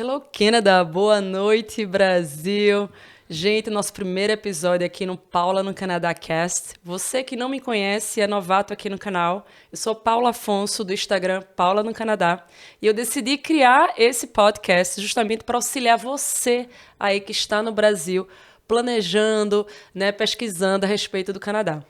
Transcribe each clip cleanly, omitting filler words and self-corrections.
Hello, Canada! Boa noite, Brasil! Gente, nosso primeiro episódio aqui no Paula no Canadá Cast. Você que não me conhece é novato aqui no canal. Eu sou Paula Afonso, do Instagram Paula no Canadá. E eu decidi criar esse podcast justamente para auxiliar você aí que está no Brasil, planejando, pesquisando a respeito do Canadá.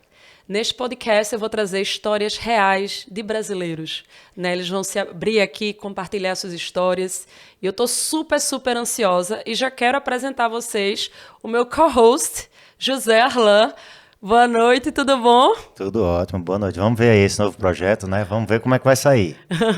Neste podcast eu vou trazer histórias reais de brasileiros. Eles vão se abrir aqui, compartilhar suas histórias. E eu estou super ansiosa e já quero apresentar a vocês o meu co-host, José Arlan. Boa noite, tudo bom? Tudo ótimo, boa noite. Vamos ver aí esse novo projeto, né? Vamos ver como é que vai sair.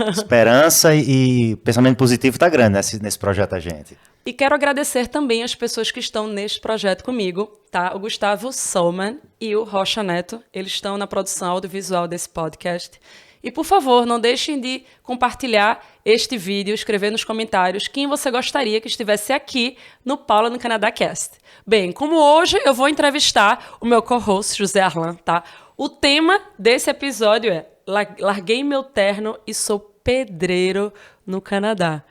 Esperança e pensamento positivo tá grande nesse projeto da gente. E quero agradecer também as pessoas que estão neste projeto comigo, tá? O Gustavo Solman e o Rocha Neto, eles estão na produção audiovisual desse podcast. E, por favor, não deixem de compartilhar este vídeo, escrever nos comentários quem você gostaria que estivesse aqui no Paula no Canadá Cast. Bem, como hoje eu vou entrevistar o meu co-host, José Arlan, tá? O tema desse episódio é Larguei meu terno e sou pedreiro no Canadá.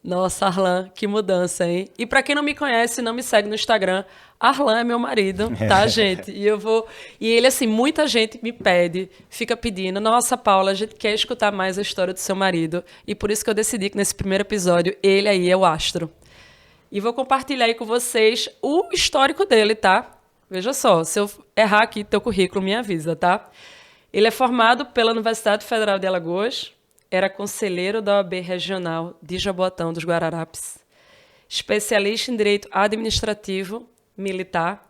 Nossa, Arlan, que mudança, hein? E pra quem não me conhece, não me segue no Instagram, Arlan é meu marido, tá, gente? E ele, assim, muita gente me pede, fica pedindo, nossa, Paula, a gente quer escutar mais a história do seu marido. E por isso que eu decidi que nesse primeiro episódio, ele aí é o astro. E vou compartilhar aí com vocês o histórico dele, tá? Veja só, se eu errar aqui teu currículo, me avisa, tá? Ele é formado pela Universidade Federal de Alagoas, era conselheiro da OAB Regional de Jaboatão dos Guararapes, especialista em Direito Administrativo Militar,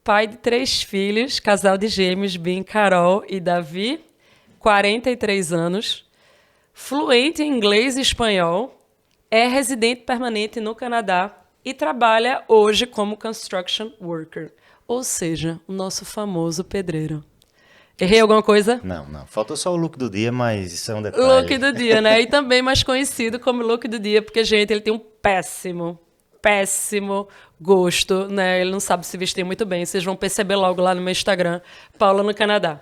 pai de 3 filhos, casal de gêmeos, Bim, Carol e Davi, 43 anos, fluente em inglês e espanhol, é residente permanente no Canadá e trabalha hoje como construction worker, ou seja, o nosso famoso pedreiro. Errei alguma coisa? Não. Faltou só o look do dia, mas isso é um detalhe. Look do dia, né? E também mais conhecido como look do dia, porque, gente, ele tem um péssimo gosto, né? Ele não sabe se vestir muito bem. Vocês vão perceber logo lá no meu Instagram, Paula no Canadá.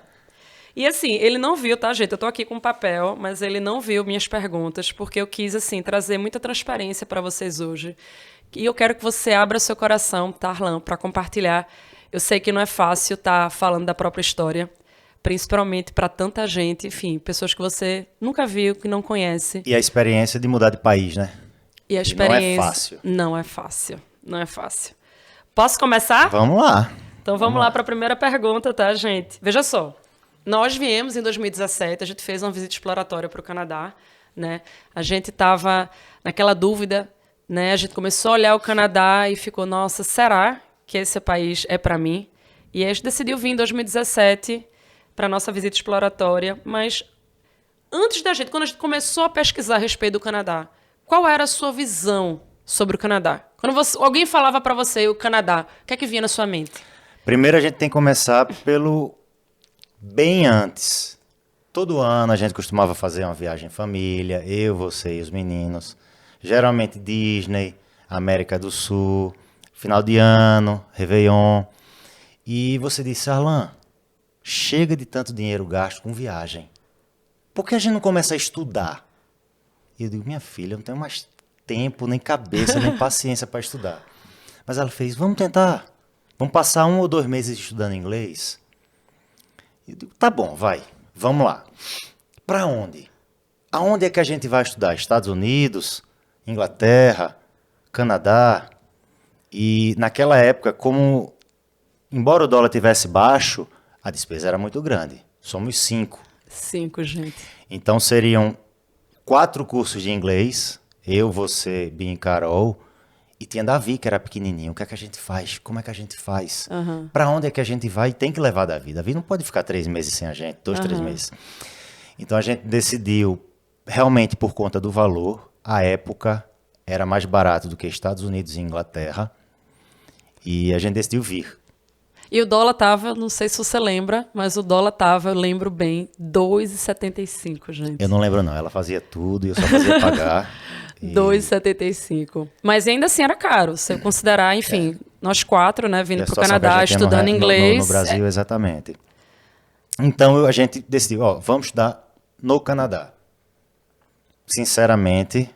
E, assim, ele não viu, tá, gente? Eu tô aqui com papel, mas ele não viu minhas perguntas, porque eu quis, assim, trazer muita transparência para vocês hoje. E eu quero que você abra seu coração, tá, Arlan, para compartilhar. Eu sei que não é fácil estar falando da própria história, principalmente para tanta gente, enfim, pessoas que você nunca viu, que não conhece. E a experiência de mudar de país, né? E a experiência... Não é fácil. Não é fácil. Posso começar? Vamos lá. Então vamos lá para a primeira pergunta, tá, gente? Veja só, nós viemos em 2017, a gente fez uma visita exploratória para o Canadá, né? A gente estava naquela dúvida, né? A gente começou a olhar o Canadá e ficou, nossa, será que esse país é para mim? E a gente decidiu vir em 2017... para nossa visita exploratória, mas antes da gente, quando a gente começou a pesquisar a respeito do Canadá, qual era a sua visão sobre o Canadá? Quando alguém falava para você o Canadá, o que é que vinha na sua mente? Primeiro a gente tem que começar pelo bem antes. Todo ano a gente costumava fazer uma viagem em família, eu, você e os meninos. Geralmente Disney, América do Sul, final de ano, Réveillon. E você disse, Arlan, chega de tanto dinheiro gasto com viagem. Por que a gente não começa a estudar? E eu digo, minha filha, eu não tenho mais tempo, nem cabeça, nem paciência para estudar. Mas ela fez, vamos tentar. Vamos passar 1 ou 2 meses estudando inglês? E eu digo, tá bom, vai, vamos lá. Para onde? Aonde é que a gente vai estudar? Estados Unidos, Inglaterra, Canadá? E naquela época, embora o dólar tivesse baixo, a despesa era muito grande. Somos 5. 5, gente. Então seriam 4 cursos de inglês. Eu, você, Bim e Carol. E tinha Davi, que era pequenininho. O que é que a gente faz? Como é que a gente faz? Para onde é que a gente vai? Tem que levar Davi. Davi não pode ficar 3 meses sem a gente. 2, 3 meses. Então a gente decidiu, realmente por conta do valor, à época era mais barato do que Estados Unidos e Inglaterra. E a gente decidiu vir. E o dólar tava, não sei se você lembra, mas o dólar tava, eu lembro bem, 2,75, gente. Eu não lembro não, ela fazia tudo e eu só fazia pagar. 2,75. Mas ainda assim era caro, se eu considerar, enfim, nós 4, né, vindo para o Canadá, estudando inglês. No Brasil, exatamente. Então a gente decidiu, vamos estudar no Canadá. Sinceramente,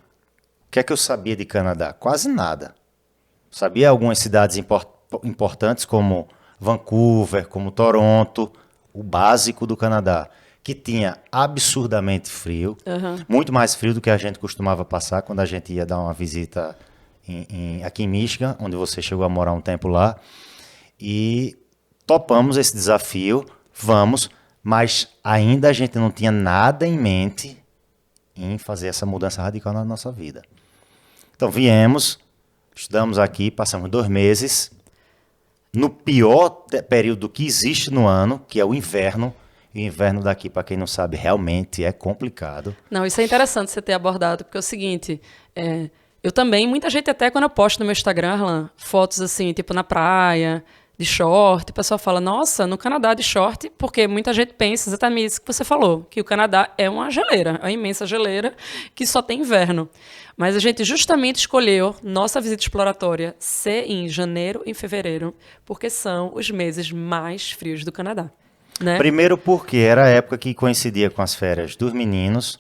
que é que eu sabia de Canadá? Quase nada. Sabia algumas cidades importantes como Vancouver, como Toronto, o básico do Canadá, que tinha absurdamente frio, muito mais frio do que a gente costumava passar quando a gente ia dar uma visita aqui em Michigan, onde você chegou a morar um tempo lá, e topamos esse desafio, vamos, mas ainda a gente não tinha nada em mente em fazer essa mudança radical na nossa vida. Então viemos, estudamos aqui, passamos 2 meses, no pior período que existe no ano, que é o inverno. E o inverno daqui, para quem não sabe, realmente é complicado. Não, isso é interessante você ter abordado, porque é o seguinte, eu também, muita gente até quando eu posto no meu Instagram, Arlan, fotos assim, tipo na praia, de short, o pessoal fala, nossa, no Canadá de short, porque muita gente pensa exatamente isso que você falou, que o Canadá é uma geleira, é uma imensa geleira que só tem inverno. Mas a gente justamente escolheu nossa visita exploratória ser em janeiro e fevereiro, porque são os meses mais frios do Canadá. Né? Primeiro porque era a época que coincidia com as férias dos meninos,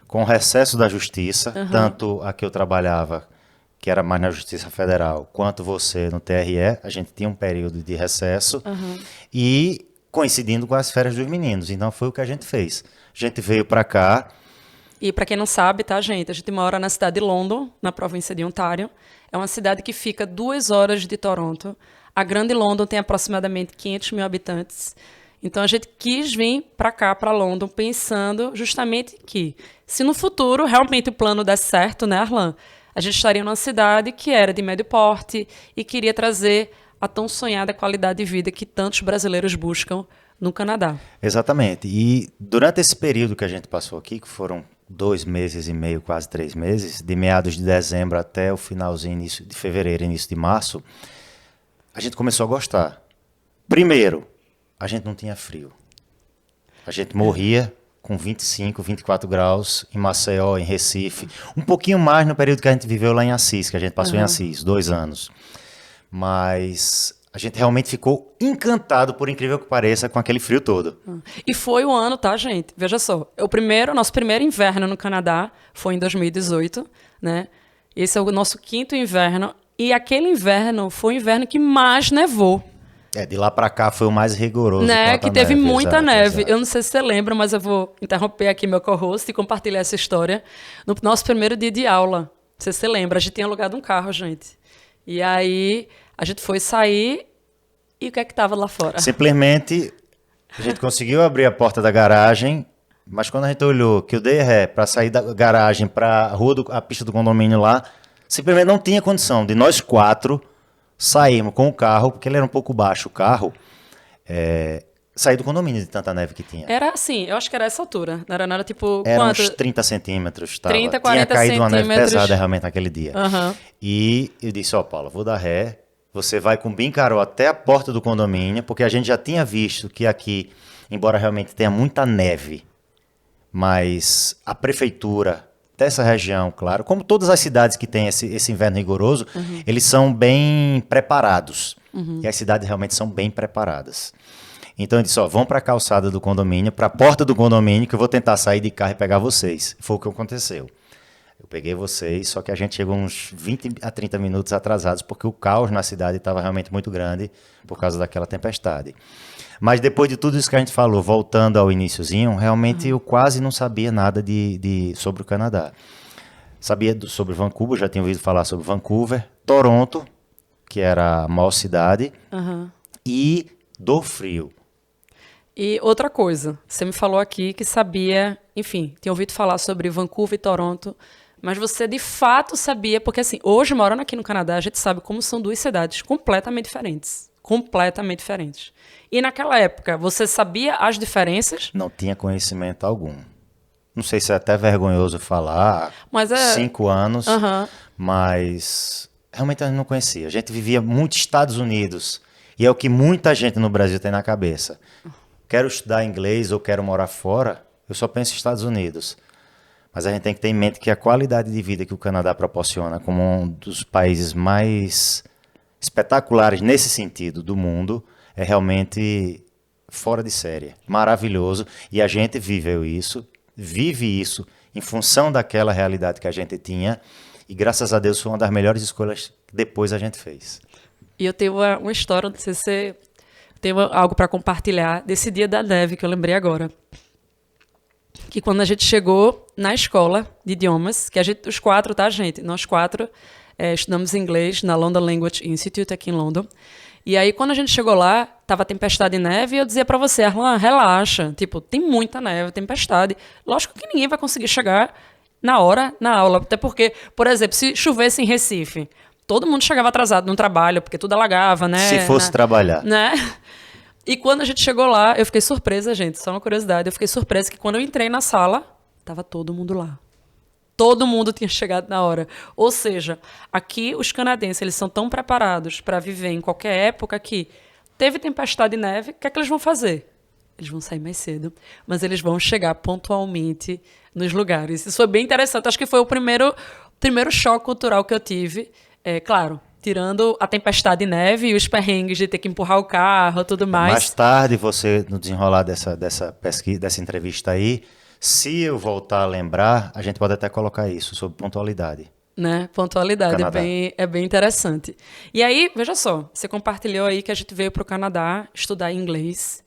com o recesso da justiça, tanto a que eu trabalhava, que era mais na Justiça Federal, quanto você no TRE, a gente tinha um período de recesso, e coincidindo com as férias dos meninos. Então foi o que a gente fez. A gente veio para cá. E para quem não sabe, tá, gente? A gente mora na cidade de London, na província de Ontário. É uma cidade que fica 2 horas de Toronto. A Grande London tem aproximadamente 500 mil habitantes. Então a gente quis vir para cá, para London, pensando justamente que, se no futuro realmente o plano der certo, né, Arlan? A gente estaria numa cidade que era de médio porte e queria trazer a tão sonhada qualidade de vida que tantos brasileiros buscam no Canadá. Exatamente. E durante esse período que a gente passou aqui, que foram 2 meses e meio, quase 3 meses, de meados de dezembro até o finalzinho, início de fevereiro, início de março, a gente começou a gostar. Primeiro, a gente não tinha frio. A gente morria com 25, 24 graus em Maceió, em Recife. Um pouquinho mais no período que a gente viveu lá em Assis, que a gente passou em Assis, 2 anos. Mas a gente realmente ficou encantado, por incrível que pareça, com aquele frio todo. E foi o ano, tá, gente? Veja só. Nosso primeiro inverno no Canadá foi em 2018, né? Esse é o nosso 5º inverno. E aquele inverno foi o inverno que mais nevou. De lá pra cá foi o mais rigoroso. Né? Que teve neve, muita neve. Exato. Eu não sei se você lembra, mas eu vou interromper aqui meu co-host e compartilhar essa história. No nosso primeiro dia de aula, não sei se você lembra, a gente tinha alugado um carro, gente. E aí a gente foi sair e o que é que tava lá fora? Simplesmente a gente conseguiu abrir a porta da garagem, mas quando a gente olhou que eu dei ré pra sair da garagem pra a pista do condomínio lá, simplesmente não tinha condição de nós 4 saímos com o carro, porque ele era um pouco baixo o carro, sair do condomínio de tanta neve que tinha. Era assim, eu acho que era essa altura. Não era tipo, Era quanto? uns 30 centímetros. 30, 40 tinha caído uma neve centímetros. pesada realmente naquele dia. E eu disse, Paula, vou dar ré, você vai com Bincaró até a porta do condomínio, porque a gente já tinha visto que aqui, embora realmente tenha muita neve, mas a prefeitura dessa região, claro, como todas as cidades que têm esse inverno rigoroso, eles são bem preparados. E as cidades realmente são bem preparadas. Então eu disse, vão para a calçada do condomínio, para a porta do condomínio, que eu vou tentar sair de carro e pegar vocês. Foi o que aconteceu. Eu peguei vocês, só que a gente chegou uns 20 a 30 minutos atrasados, porque o caos na cidade estava realmente muito grande por causa daquela tempestade. Mas depois de tudo isso que a gente falou, voltando ao iniciozinho, realmente eu quase não sabia nada sobre o Canadá. Sabia sobre Vancouver, já tinha ouvido falar sobre Vancouver, Toronto, que era a maior cidade, e do frio. E outra coisa, você me falou aqui que sabia, enfim, tinha ouvido falar sobre Vancouver e Toronto, mas você de fato sabia, porque assim, hoje morando aqui no Canadá, a gente sabe como são 2 cidades completamente diferentes. Completamente diferentes. E naquela época, você sabia as diferenças? Não tinha conhecimento algum. Não sei se é até vergonhoso falar, mas 5 anos, mas realmente a gente não conhecia. A gente vivia muito Estados Unidos, e é o que muita gente no Brasil tem na cabeça. Quero estudar inglês ou quero morar fora, eu só penso em Estados Unidos. Mas a gente tem que ter em mente que a qualidade de vida que o Canadá proporciona, como um dos países mais espetaculares nesse sentido do mundo, é realmente fora de série, maravilhoso, e a gente vive isso em função daquela realidade que a gente tinha, E graças a Deus foi uma das melhores escolhas que depois a gente fez. E eu tenho uma história, não sei se você tem algo para compartilhar desse dia da neve que eu lembrei agora. Que quando a gente chegou na escola de idiomas, que os quatro, tá, gente? Nós quatro estudamos inglês na London Language Institute aqui em London. E aí, quando a gente chegou lá, tava tempestade de neve, e eu dizia para você, Arlan, relaxa. Tipo, tem muita neve, tempestade. Lógico que ninguém vai conseguir chegar na hora, na aula. Até porque, por exemplo, se chovesse em Recife, todo mundo chegava atrasado no trabalho, porque tudo alagava, né? Se fosse trabalhar. Né? E quando a gente chegou lá, eu fiquei surpresa, gente, só uma curiosidade, eu fiquei surpresa que quando eu entrei na sala, tava todo mundo lá. Todo mundo tinha chegado na hora. Ou seja, aqui os canadenses, eles são tão preparados para viver em qualquer época que teve tempestade de neve, o que é que eles vão fazer? Eles vão sair mais cedo, mas eles vão chegar pontualmente nos lugares. Isso foi bem interessante. Acho que foi o primeiro choque cultural que eu tive. Claro, tirando a tempestade de neve e os perrengues de ter que empurrar o carro e tudo mais. Mais tarde, você, no desenrolar dessa pesquisa, dessa entrevista aí, se eu voltar a lembrar, a gente pode até colocar isso, sobre pontualidade. Né? Pontualidade é bem interessante. E aí, veja só, você compartilhou aí que a gente veio para o Canadá estudar inglês.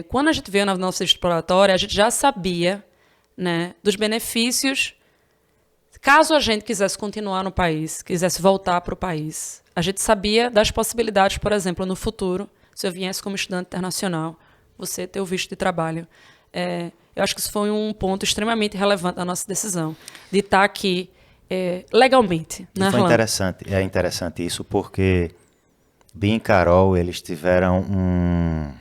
Quando a gente veio na nossa exploratória, a gente já sabia, né, dos benefícios. Caso a gente quisesse continuar no país, quisesse voltar para o país, a gente sabia das possibilidades, por exemplo, no futuro, se eu viesse como estudante internacional, você ter o visto de trabalho. Eu acho que isso foi um ponto extremamente relevante na nossa decisão, de estar aqui legalmente. Né, foi interessante isso, porque Bim e Carol, eles tiveram um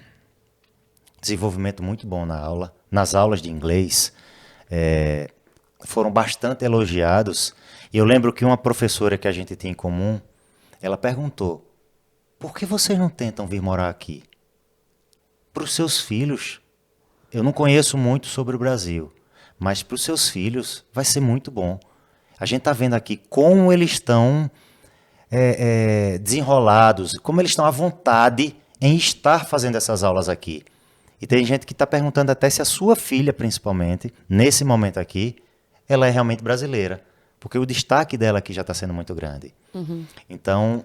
desenvolvimento muito bom nas aulas de inglês. Foram bastante elogiados. E eu lembro que uma professora que a gente tinha em comum, ela perguntou, por que vocês não tentam vir morar aqui? Para os seus filhos, eu não conheço muito sobre o Brasil, mas para os seus filhos vai ser muito bom. A gente está vendo aqui como eles estão desenrolados, como eles estão à vontade em estar fazendo essas aulas aqui. E tem gente que está perguntando até se a sua filha, principalmente, nesse momento aqui, ela é realmente brasileira, porque o destaque dela aqui já está sendo muito grande. Uhum. Então,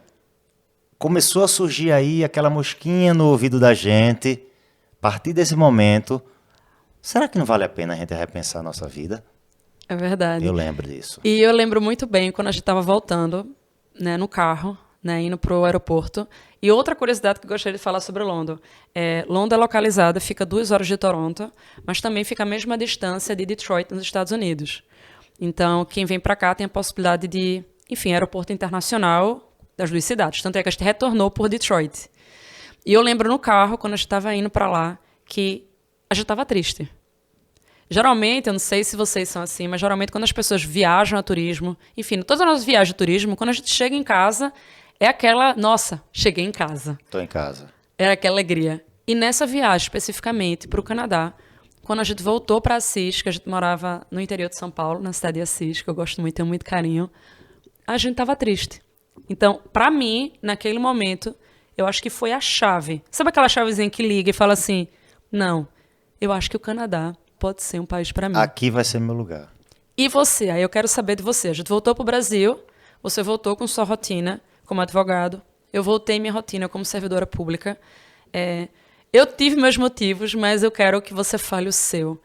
começou a surgir aí aquela mosquinha no ouvido da gente. A partir desse momento, será que não vale a pena a gente repensar a nossa vida? É verdade. Eu lembro disso. E eu lembro muito bem quando a gente estava voltando, né, no carro, né, indo para o aeroporto. E outra curiosidade que eu gostaria de falar sobre London. London é localizada, fica 2 horas de Toronto, mas também fica a mesma distância de Detroit, nos Estados Unidos. Então, quem vem para cá tem a possibilidade de, enfim, aeroporto internacional das 2 cidades. Tanto é que a gente retornou por Detroit. E eu lembro no carro, quando a gente estava indo para lá, que a gente estava triste. Geralmente, eu não sei se vocês são assim, mas geralmente quando as pessoas viajam a turismo, enfim, todas as nossas viagens de turismo, quando a gente chega em casa, é aquela, nossa, cheguei em casa. Estou em casa. Era aquela alegria. E nessa viagem, especificamente, para o Canadá, quando a gente voltou para Assis, que a gente morava no interior de São Paulo, na cidade de Assis, que eu gosto muito, tenho muito carinho, a gente estava triste. Então, para mim, naquele momento, eu acho que foi a chave. Sabe aquela chavezinha que liga e fala assim, não, eu acho que o Canadá pode ser um país para mim. Aqui vai ser meu lugar. E você? Aí eu quero saber de você. A gente voltou para o Brasil, você voltou com sua rotina como advogado, eu voltei minha rotina como servidora pública. Eu tive meus motivos, mas eu quero que você fale o seu.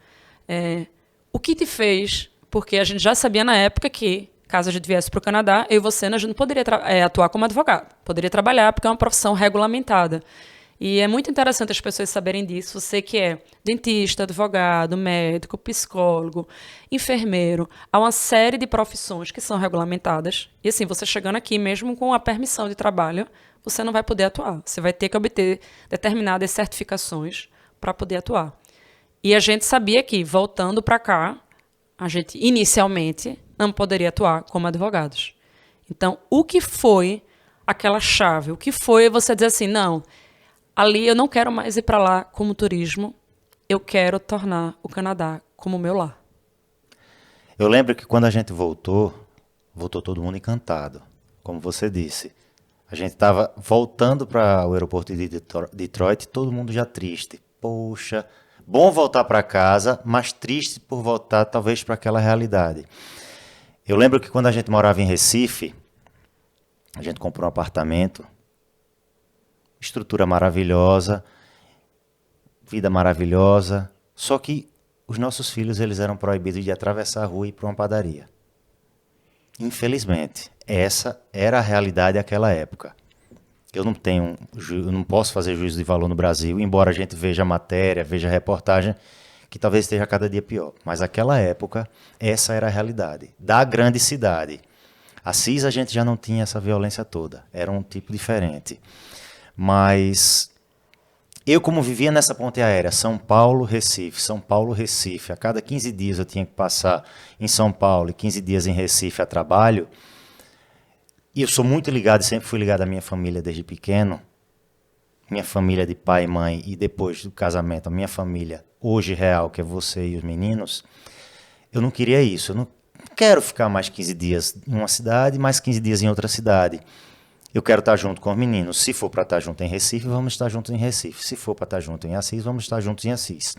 O que te fez? Porque a gente já sabia na época que, caso a gente viesse para o Canadá, eu e você, a gente não poderia atuar como advogado. Poderia trabalhar porque é uma profissão regulamentada. E é muito interessante as pessoas saberem disso. Você que é dentista, advogado, médico, psicólogo, enfermeiro, há uma série de profissões que são regulamentadas. E assim, você chegando aqui, mesmo com a permissão de trabalho, você não vai poder atuar. Você vai ter que obter determinadas certificações para poder atuar. E a gente sabia que, voltando para cá, a gente inicialmente não poderia atuar como advogados. Então, o que foi aquela chave? O que foi você dizer assim, não, ali eu não quero mais ir para lá como turismo, eu quero tornar o Canadá como meu lar. Eu lembro que quando a gente voltou todo mundo encantado, como você disse. A gente estava voltando para o aeroporto de Detroit, todo mundo já triste. Poxa, bom voltar para casa, mas triste por voltar talvez para aquela realidade. Eu lembro que quando a gente morava em Recife, a gente comprou um apartamento, estrutura maravilhosa, vida maravilhosa, só que os nossos filhos eles eram proibidos de atravessar a rua e ir para uma padaria. Infelizmente, essa era a realidade daquela época. Eu não posso fazer juízo de valor no Brasil, embora a gente veja matéria, veja reportagem, que talvez esteja cada dia pior. Mas naquela época, essa era a realidade da grande cidade. Assis a gente já não tinha essa violência toda, era um tipo diferente. Mas eu, como vivia nessa ponte aérea, São Paulo, Recife, São Paulo, Recife, a cada 15 dias eu tinha que passar em São Paulo e 15 dias em Recife a trabalho, e eu sou muito ligado, sempre fui ligado à minha família desde pequeno, minha família de pai e mãe, e depois do casamento, a minha família hoje real, que é você e os meninos, eu não queria isso, eu não quero ficar mais 15 dias em uma cidade, mais 15 dias em outra cidade. Eu quero estar junto com os meninos. Se for para estar junto em Recife, vamos estar juntos em Recife. Se for para estar junto em Assis, vamos estar juntos em Assis.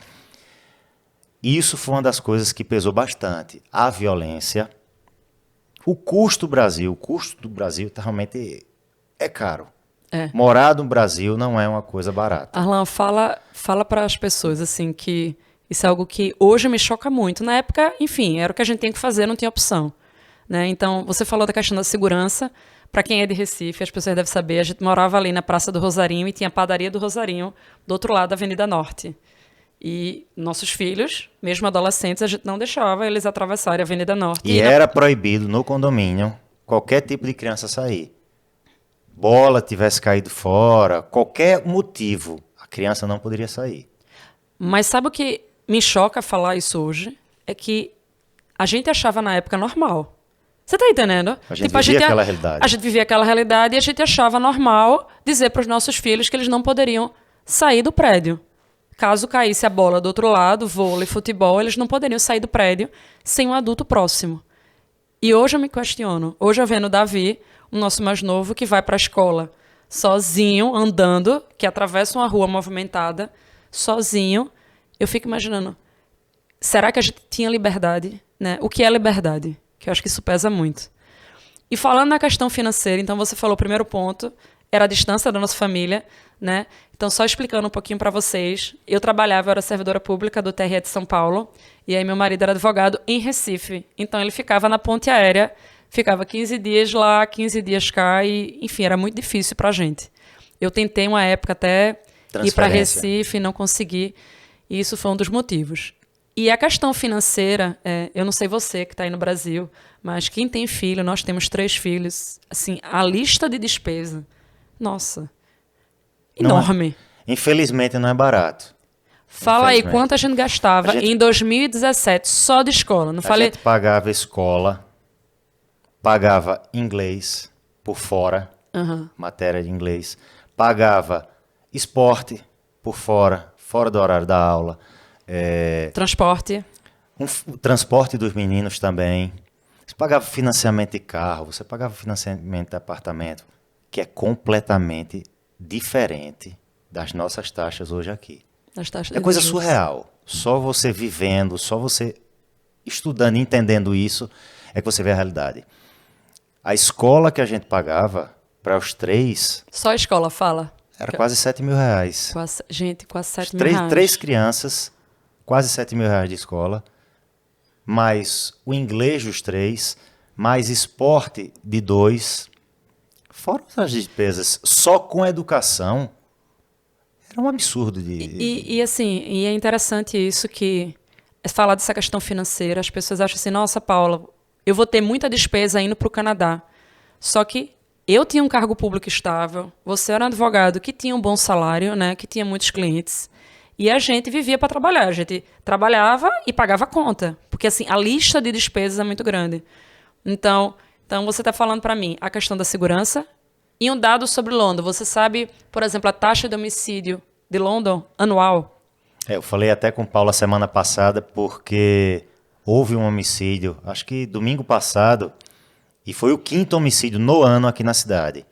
Isso foi uma das coisas que pesou bastante. A violência, o custo do Brasil realmente é caro. É. Morar no Brasil não é uma coisa barata. Arlan, fala para as pessoas assim que isso é algo que hoje me choca muito. Na época, enfim, era o que a gente tinha que fazer, não tinha opção. Né? Então, você falou da questão da segurança. Para quem é de Recife, as pessoas devem saber, a gente morava ali na Praça do Rosarinho e tinha a padaria do Rosarinho do outro lado da Avenida Norte. E nossos filhos, mesmo adolescentes, a gente não deixava eles atravessarem a Avenida Norte. E era proibido no condomínio qualquer tipo de criança sair. Bola tivesse caído fora, qualquer motivo, a criança não poderia sair. Mas sabe o que me choca falar isso hoje? É que a gente achava na época normal. Você tá entendendo? A gente vivia aquela realidade. A gente vivia aquela realidade e a gente achava normal dizer para os nossos filhos que eles não poderiam sair do prédio. Caso caísse a bola do outro lado, vôlei, futebol, eles não poderiam sair do prédio sem um adulto próximo. E hoje eu me questiono. Hoje eu vendo o Davi, o nosso mais novo, que vai para a escola sozinho, andando, que atravessa uma rua movimentada, sozinho. Eu fico imaginando, será que a gente tinha liberdade? Né? O que é liberdade? Que eu acho que isso pesa muito. E falando na questão financeira, então você falou o primeiro ponto, era a distância da nossa família, né? Então, só explicando um pouquinho para vocês, eu era servidora pública do TRE de São Paulo, e aí meu marido era advogado em Recife. Então, ele ficava na ponte aérea, ficava 15 dias lá, 15 dias cá, e, enfim, era muito difícil para a gente. Eu tentei uma época até ir para Recife e não consegui, e isso foi um dos motivos. E a questão financeira, eu não sei você que está aí no Brasil, mas quem tem filho, nós temos 3 filhos, assim, a lista de despesa, nossa, enorme. Infelizmente não é barato. Fala aí, quanto a gente gastava em 2017 só de escola? Não falei? A gente pagava escola, pagava inglês por fora, matéria de inglês, pagava esporte por fora do horário da aula, transporte. O transporte dos meninos também. Você pagava financiamento de carro, você pagava financiamento de apartamento, que é completamente diferente das nossas taxas hoje aqui. É coisa surreal. Só você vivendo, só você estudando e entendendo isso, é que você vê a realidade. A escola que a gente pagava para os 3... Só a escola, fala. Era quase 7 mil reais. Gente, quase 7 mil reais. 3 crianças, quase 7 mil reais de escola, mais o inglês dos 3, mais esporte de 2, fora as despesas, só com educação, era um absurdo. E assim, e é interessante isso que, falar dessa questão financeira, as pessoas acham assim, nossa, Paula, eu vou ter muita despesa indo para o Canadá. Só que eu tinha um cargo público estável, você era um advogado que tinha um bom salário, né, que tinha muitos clientes, e a gente vivia para trabalhar. A gente trabalhava e pagava conta, porque assim, a lista de despesas é muito grande. Então você está falando para mim a questão da segurança e um dado sobre London. Você sabe, por exemplo, a taxa de homicídio de London anual? Eu falei até com o Paulo a semana passada, porque houve um homicídio, acho que domingo passado, e foi o 5º homicídio no ano aqui na cidade.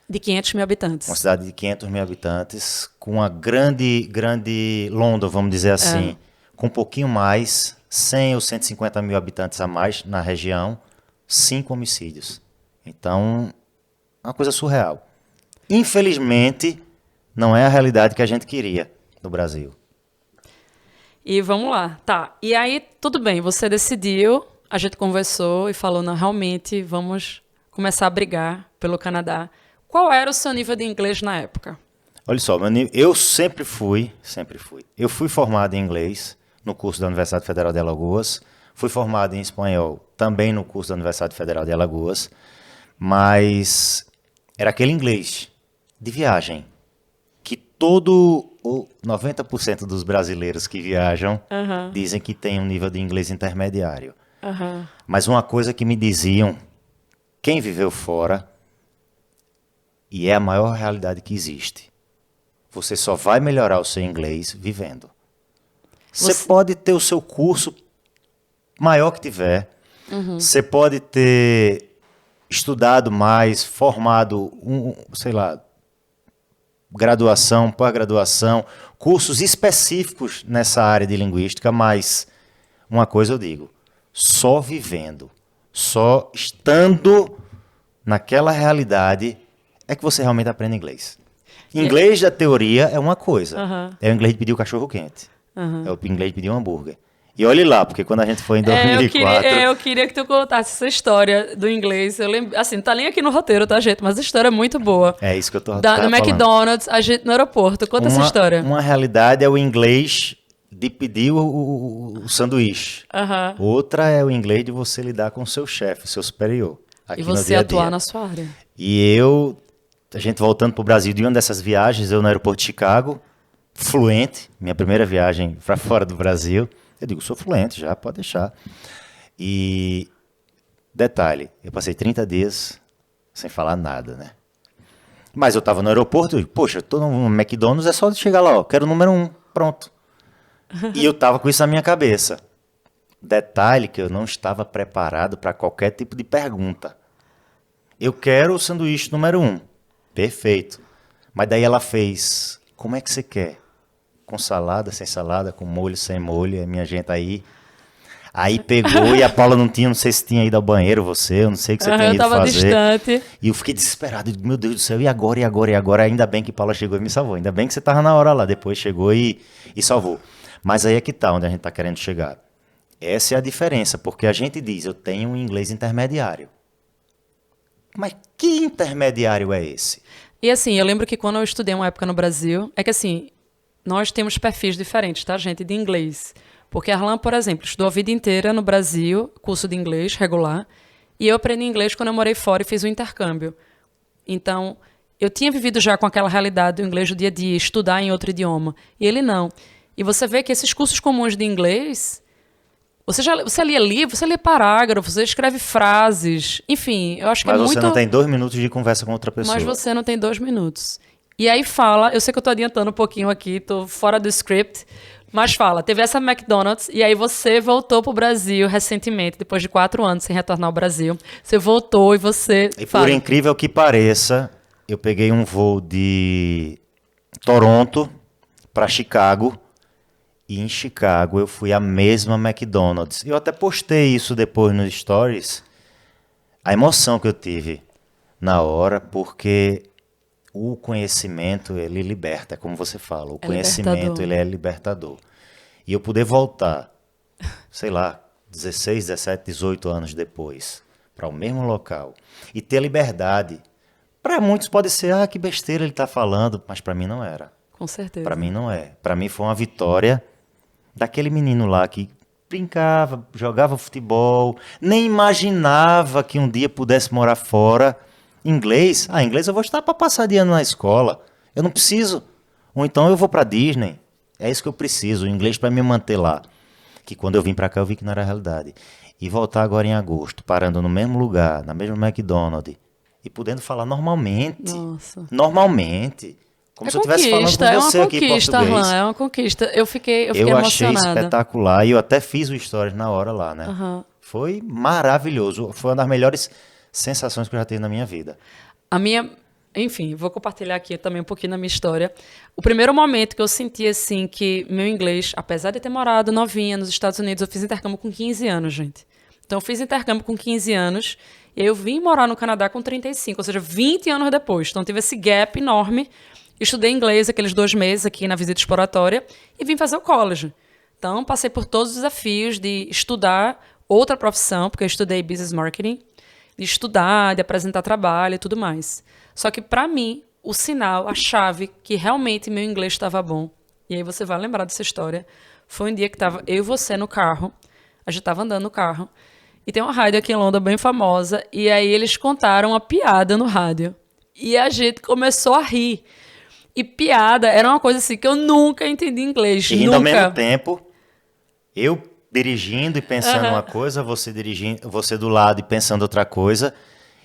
De 500 mil habitantes. Uma cidade de 500 mil habitantes, com uma grande London, vamos dizer assim, com um pouquinho mais, 100 ou 150 mil habitantes a mais na região, 5 homicídios. Então, é uma coisa surreal. Infelizmente, não é a realidade que a gente queria no Brasil. E vamos lá. Tá. E aí, tudo bem, você decidiu, a gente conversou e falou, não, realmente, vamos começar a brigar pelo Canadá. Qual era o seu nível de inglês na época? Olha só, eu sempre fui. Eu fui formado em inglês no curso da Universidade Federal de Alagoas. Fui formado em espanhol também no curso da Universidade Federal de Alagoas. Mas era aquele inglês de viagem que todo o 90% dos brasileiros que viajam dizem que tem um nível de inglês intermediário. Mas uma coisa que me diziam, quem viveu fora, e é a maior realidade que existe, você só vai melhorar o seu inglês vivendo. Você pode ter o seu curso maior que tiver, você pode ter estudado mais, formado, sei lá, graduação, pós-graduação, cursos específicos nessa área de linguística, mas uma coisa eu digo, só vivendo, só estando naquela realidade é que você realmente aprende inglês. Inglês da teoria é uma coisa, é o inglês de pedir o cachorro quente, é o inglês de pedir um hambúrguer. E olhe lá, porque quando a gente foi em 2004... Eu queria que tu contasse essa história do inglês. Eu lembro, assim, não tá nem aqui no roteiro, tá, gente? Mas a história é muito boa. É isso que eu tô No falando. McDonald's, a gente no aeroporto. Conta essa história. Uma realidade é o inglês de pedir o sanduíche. Outra é o inglês de você lidar com o seu chefe, seu superior. Aqui E você no dia a dia. atuar na sua área. E a gente voltando pro Brasil de uma dessas viagens, eu no aeroporto de Chicago, fluente, minha primeira viagem para fora do Brasil... Eu digo, sou fluente já, pode deixar. E, detalhe, eu passei 30 dias sem falar nada, né? Mas eu estava no aeroporto, poxa, eu tô no McDonald's, é só chegar lá, ó, quero o número 1, pronto. E eu estava com isso na minha cabeça. Detalhe que eu não estava preparado para qualquer tipo de pergunta. Eu quero o sanduíche número 1. Perfeito. Mas daí ela fez, como é que você quer? Com salada, sem salada, com molho, sem molho, a minha gente aí pegou e a Paula não sei se tinha ido ao banheiro eu não sei o que você tinha ido fazer. Eu tava distante. E eu fiquei desesperado, meu Deus do céu, e agora? Ainda bem que Paula chegou e me salvou, ainda bem que você tava na hora lá, depois chegou e salvou. Mas aí é que tá onde a gente tá querendo chegar. Essa é a diferença, porque a gente diz, eu tenho um inglês intermediário. Mas que intermediário é esse? E assim, eu lembro que quando eu estudei uma época no Brasil, é que assim... Nós temos perfis diferentes, tá, gente, de inglês. Porque a Arlan, por exemplo, estudou a vida inteira no Brasil, curso de inglês regular, e eu aprendi inglês quando eu morei fora e fiz o intercâmbio. Então, eu tinha vivido já com aquela realidade do inglês do dia a dia, estudar em outro idioma. E ele não. E você vê que esses cursos comuns de inglês, você lê livro, você lê parágrafos, você escreve frases, enfim, eu acho que é muito... Mas você não tem 2 minutos de conversa com outra pessoa. Mas você não tem 2 minutos. E aí eu sei que eu tô adiantando um pouquinho aqui, tô fora do script, mas teve essa McDonald's e aí você voltou pro Brasil recentemente, depois de 4 anos sem retornar ao Brasil. Você voltou e você... E por incrível que pareça, eu peguei um voo de Toronto para Chicago e em Chicago eu fui à mesma McDonald's. Eu até postei isso depois nos stories, a emoção que eu tive na hora, porque... O conhecimento, ele liberta, como você fala. O conhecimento, ele é libertador. E eu poder voltar, sei lá, 16, 17, 18 anos depois, para o mesmo local, e ter liberdade. Para muitos pode ser, que besteira ele está falando, mas para mim não era. Com certeza. Para mim não é. Para mim foi uma vitória daquele menino lá que brincava, jogava futebol, nem imaginava que um dia pudesse morar fora. Inglês? Inglês eu vou estar para passar de ano na escola. Eu não preciso. Ou então eu vou para Disney. É isso que eu preciso, o inglês para me manter lá. Que quando eu vim para cá eu vi que não era realidade. E voltar agora em agosto, parando no mesmo lugar, na mesma McDonald's, e podendo falar normalmente. Nossa. Normalmente. Como se eu estivesse falando com você aqui em português. Arlan, é uma conquista. Eu fiquei emocionada. Eu achei espetacular e eu até fiz o stories na hora lá, né? Foi maravilhoso. Foi uma das melhores sensações que eu já tive na minha vida. Enfim, vou compartilhar aqui também um pouquinho da minha história. O primeiro momento que eu senti, assim, que meu inglês, apesar de ter morado novinha nos Estados Unidos, eu fiz intercâmbio com 15 anos, gente. Então, eu fiz intercâmbio com 15 anos e aí eu vim morar no Canadá com 35, ou seja, 20 anos depois. Então, tive esse gap enorme. Estudei inglês aqueles 2 meses aqui na visita exploratória e vim fazer o college. Então, passei por todos os desafios de estudar outra profissão, porque eu estudei business marketing, de estudar, de apresentar trabalho e tudo mais. Só que, para mim, o sinal, a chave que realmente meu inglês estava bom, e aí você vai lembrar dessa história, foi um dia que estava eu e você no carro, a gente estava andando no carro, e tem uma rádio aqui em Londres bem famosa, e aí eles contaram uma piada no rádio. E a gente começou a rir. E piada era uma coisa assim que eu nunca entendi em inglês. E rindo nunca. ao mesmo tempo, eu dirigindo e pensando uma coisa, você dirigindo, você do lado e pensando outra coisa.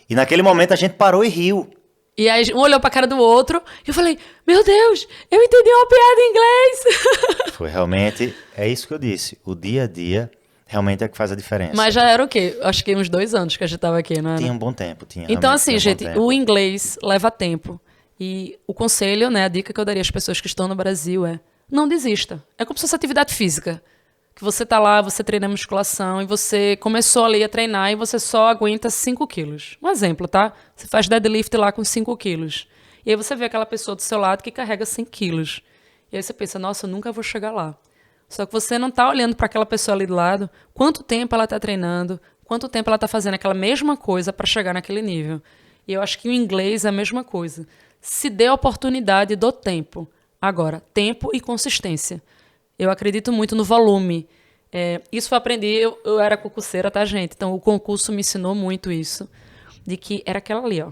E naquele momento a gente parou e riu. E aí um olhou pra cara do outro e eu falei, meu Deus, eu entendi uma piada em inglês. Foi realmente, é isso que eu disse, o dia a dia realmente é que faz a diferença. Mas já era o quê? Acho que uns 2 anos que a gente tava aqui, não era? Tinha um bom tempo, tinha. Então realmente assim, tinha um gente, bom tempo. o inglês leva tempo. E o conselho, né, a dica que eu daria às pessoas que estão no Brasil é, não desista. É como se fosse atividade física. Que você tá lá, você treina musculação e você começou ali a treinar e você só aguenta 5 quilos. Um exemplo, tá? Você faz deadlift lá com 5 quilos. E aí você vê aquela pessoa do seu lado que carrega 100 quilos. E aí você pensa, nossa, eu nunca vou chegar lá. Só que você não tá olhando para aquela pessoa ali do lado, quanto tempo ela tá treinando, quanto tempo ela tá fazendo aquela mesma coisa para chegar naquele nível. E eu acho que o inglês é a mesma coisa. Se dê a oportunidade do tempo. Agora, tempo e consistência. Eu acredito muito no volume. Isso eu aprendi, eu era concurseira, tá, gente? Então, o concurso me ensinou muito isso. De que era aquela ali, ó.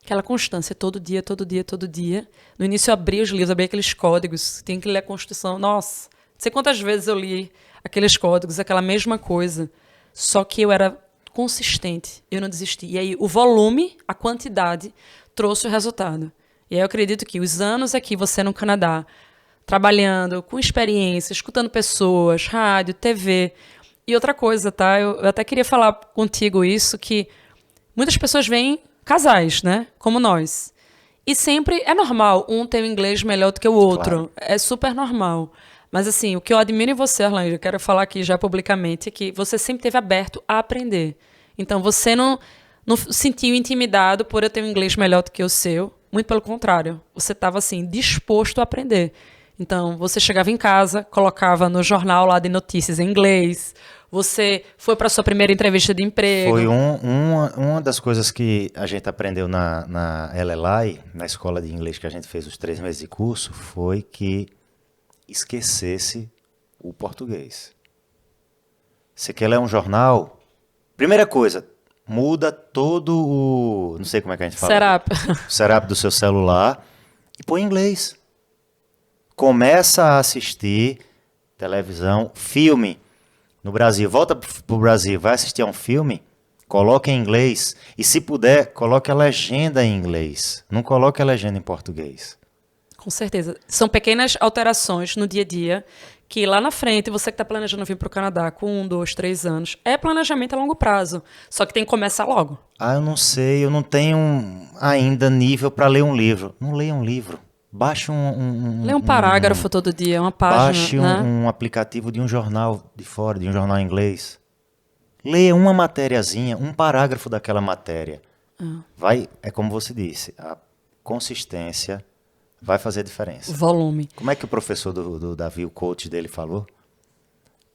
Aquela constância, todo dia, todo dia, todo dia. No início eu abria os livros, abria aqueles códigos. Tinha que ler a Constituição. Nossa, não sei quantas vezes eu li aqueles códigos, aquela mesma coisa. Só que eu era consistente, eu não desisti. E aí o volume, a quantidade, trouxe o resultado. E aí eu acredito que os anos aqui, você no Canadá, trabalhando, com experiência, escutando pessoas, rádio, TV. E outra coisa, tá? Eu até queria falar contigo isso, que muitas pessoas veem casais, né? Como nós. E sempre é normal um ter um inglês melhor do que o outro. Claro. É super normal. Mas assim, o que eu admiro em você, Arlan, eu quero falar aqui já publicamente, é que você sempre esteve aberto a aprender. Então você não sentiu intimidado por eu ter um inglês melhor do que o seu. Muito pelo contrário. Você estava assim, disposto a aprender. Então, você chegava em casa, colocava no jornal lá de notícias em inglês, você foi para a sua primeira entrevista de emprego. Foi uma das coisas que a gente aprendeu na LLI, na escola de inglês que a gente fez os 3 meses de curso, foi que esquecesse o português. Você quer ler um jornal? Primeira coisa, muda todo o... Não sei como é que a gente fala. O setup do seu celular e põe em inglês. Começa a assistir televisão, filme no Brasil. Volta pro Brasil, vai assistir a um filme, coloque em inglês. E se puder, coloque a legenda em inglês. Não coloque a legenda em português. Com certeza. São pequenas alterações no dia a dia que lá na frente, você que está planejando vir para o Canadá com 1, 2, 3 anos, é planejamento a longo prazo. Só que tem que começar logo. Ah, eu não sei, eu não tenho ainda nível para ler um livro. Não leia um livro. Baixe Lê um parágrafo todo dia, uma página. Baixe né? um aplicativo de um jornal de fora, de um jornal em inglês. Leia uma matériazinha, um parágrafo daquela matéria. É como você disse, a consistência vai fazer a diferença. Volume. Como é que o professor do Davi, o coach dele, falou?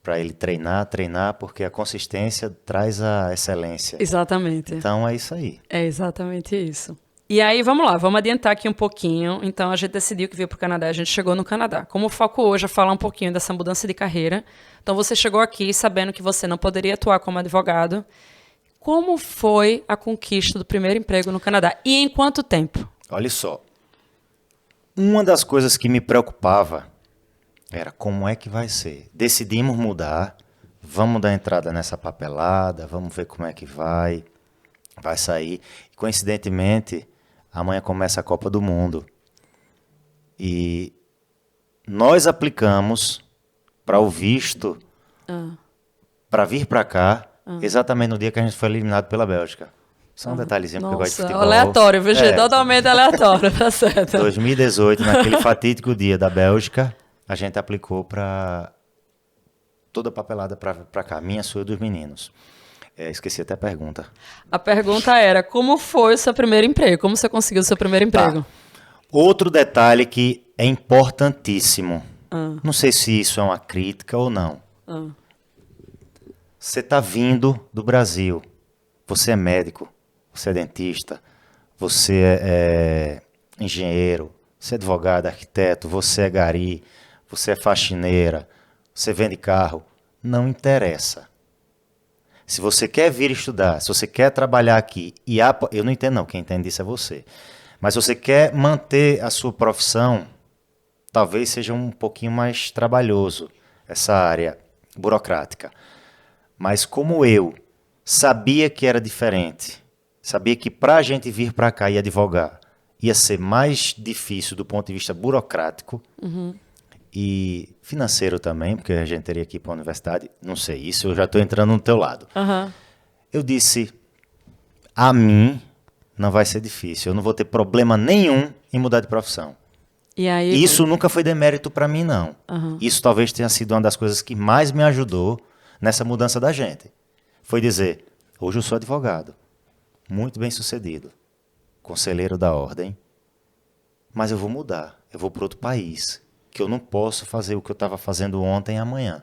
Para ele treinar, porque a consistência traz a excelência. Exatamente. Então é isso aí. É exatamente isso. E aí, vamos lá, vamos adiantar aqui um pouquinho. Então, a gente decidiu que veio para o Canadá, a gente chegou no Canadá. Como o foco hoje é falar um pouquinho dessa mudança de carreira, então você chegou aqui sabendo que você não poderia atuar como advogado. Como foi a conquista do primeiro emprego no Canadá? E em quanto tempo? Olha só, uma das coisas que me preocupava era como é que vai ser. Decidimos mudar, vamos dar entrada nessa papelada, vamos ver como é que vai sair. Coincidentemente, amanhã começa a Copa do Mundo. E nós aplicamos para o visto para vir para cá exatamente no dia que a gente foi eliminado pela Bélgica. Só um detalhezinho, porque eu gosto de futebol. Aleatório, viu, gente? Totalmente aleatório, tá certo. 2018, naquele fatídico dia da Bélgica, a gente aplicou para toda papelada para cá, minha, sua e dos meninos. Esqueci até a pergunta. A pergunta era, como foi o seu primeiro emprego? Como você conseguiu o seu primeiro emprego? Tá. Outro detalhe que é importantíssimo. Não sei se isso é uma crítica ou não. Você está vindo do Brasil. Você é médico, você é dentista, você é engenheiro, você é advogado, arquiteto, você é gari, você é faxineira, você vende carro. Não interessa. Se você quer vir estudar, se você quer trabalhar aqui, eu não entendo não, quem entende isso é você. Mas se você quer manter a sua profissão, talvez seja um pouquinho mais trabalhoso essa área burocrática. Mas como eu sabia que era diferente, sabia que para a gente vir para cá e advogar ia ser mais difícil do ponto de vista burocrático e financeiro também, porque a gente teria que ir para a universidade, não sei, isso eu já estou entrando no teu lado. Eu disse, a mim não vai ser difícil, eu não vou ter problema nenhum em mudar de profissão. E aí, isso nunca foi demérito para mim, não. Isso talvez tenha sido uma das coisas que mais me ajudou nessa mudança da gente. Foi dizer, hoje eu sou advogado, muito bem sucedido, conselheiro da ordem, mas eu vou mudar, eu vou para outro país, que eu não posso fazer o que eu estava fazendo ontem e amanhã.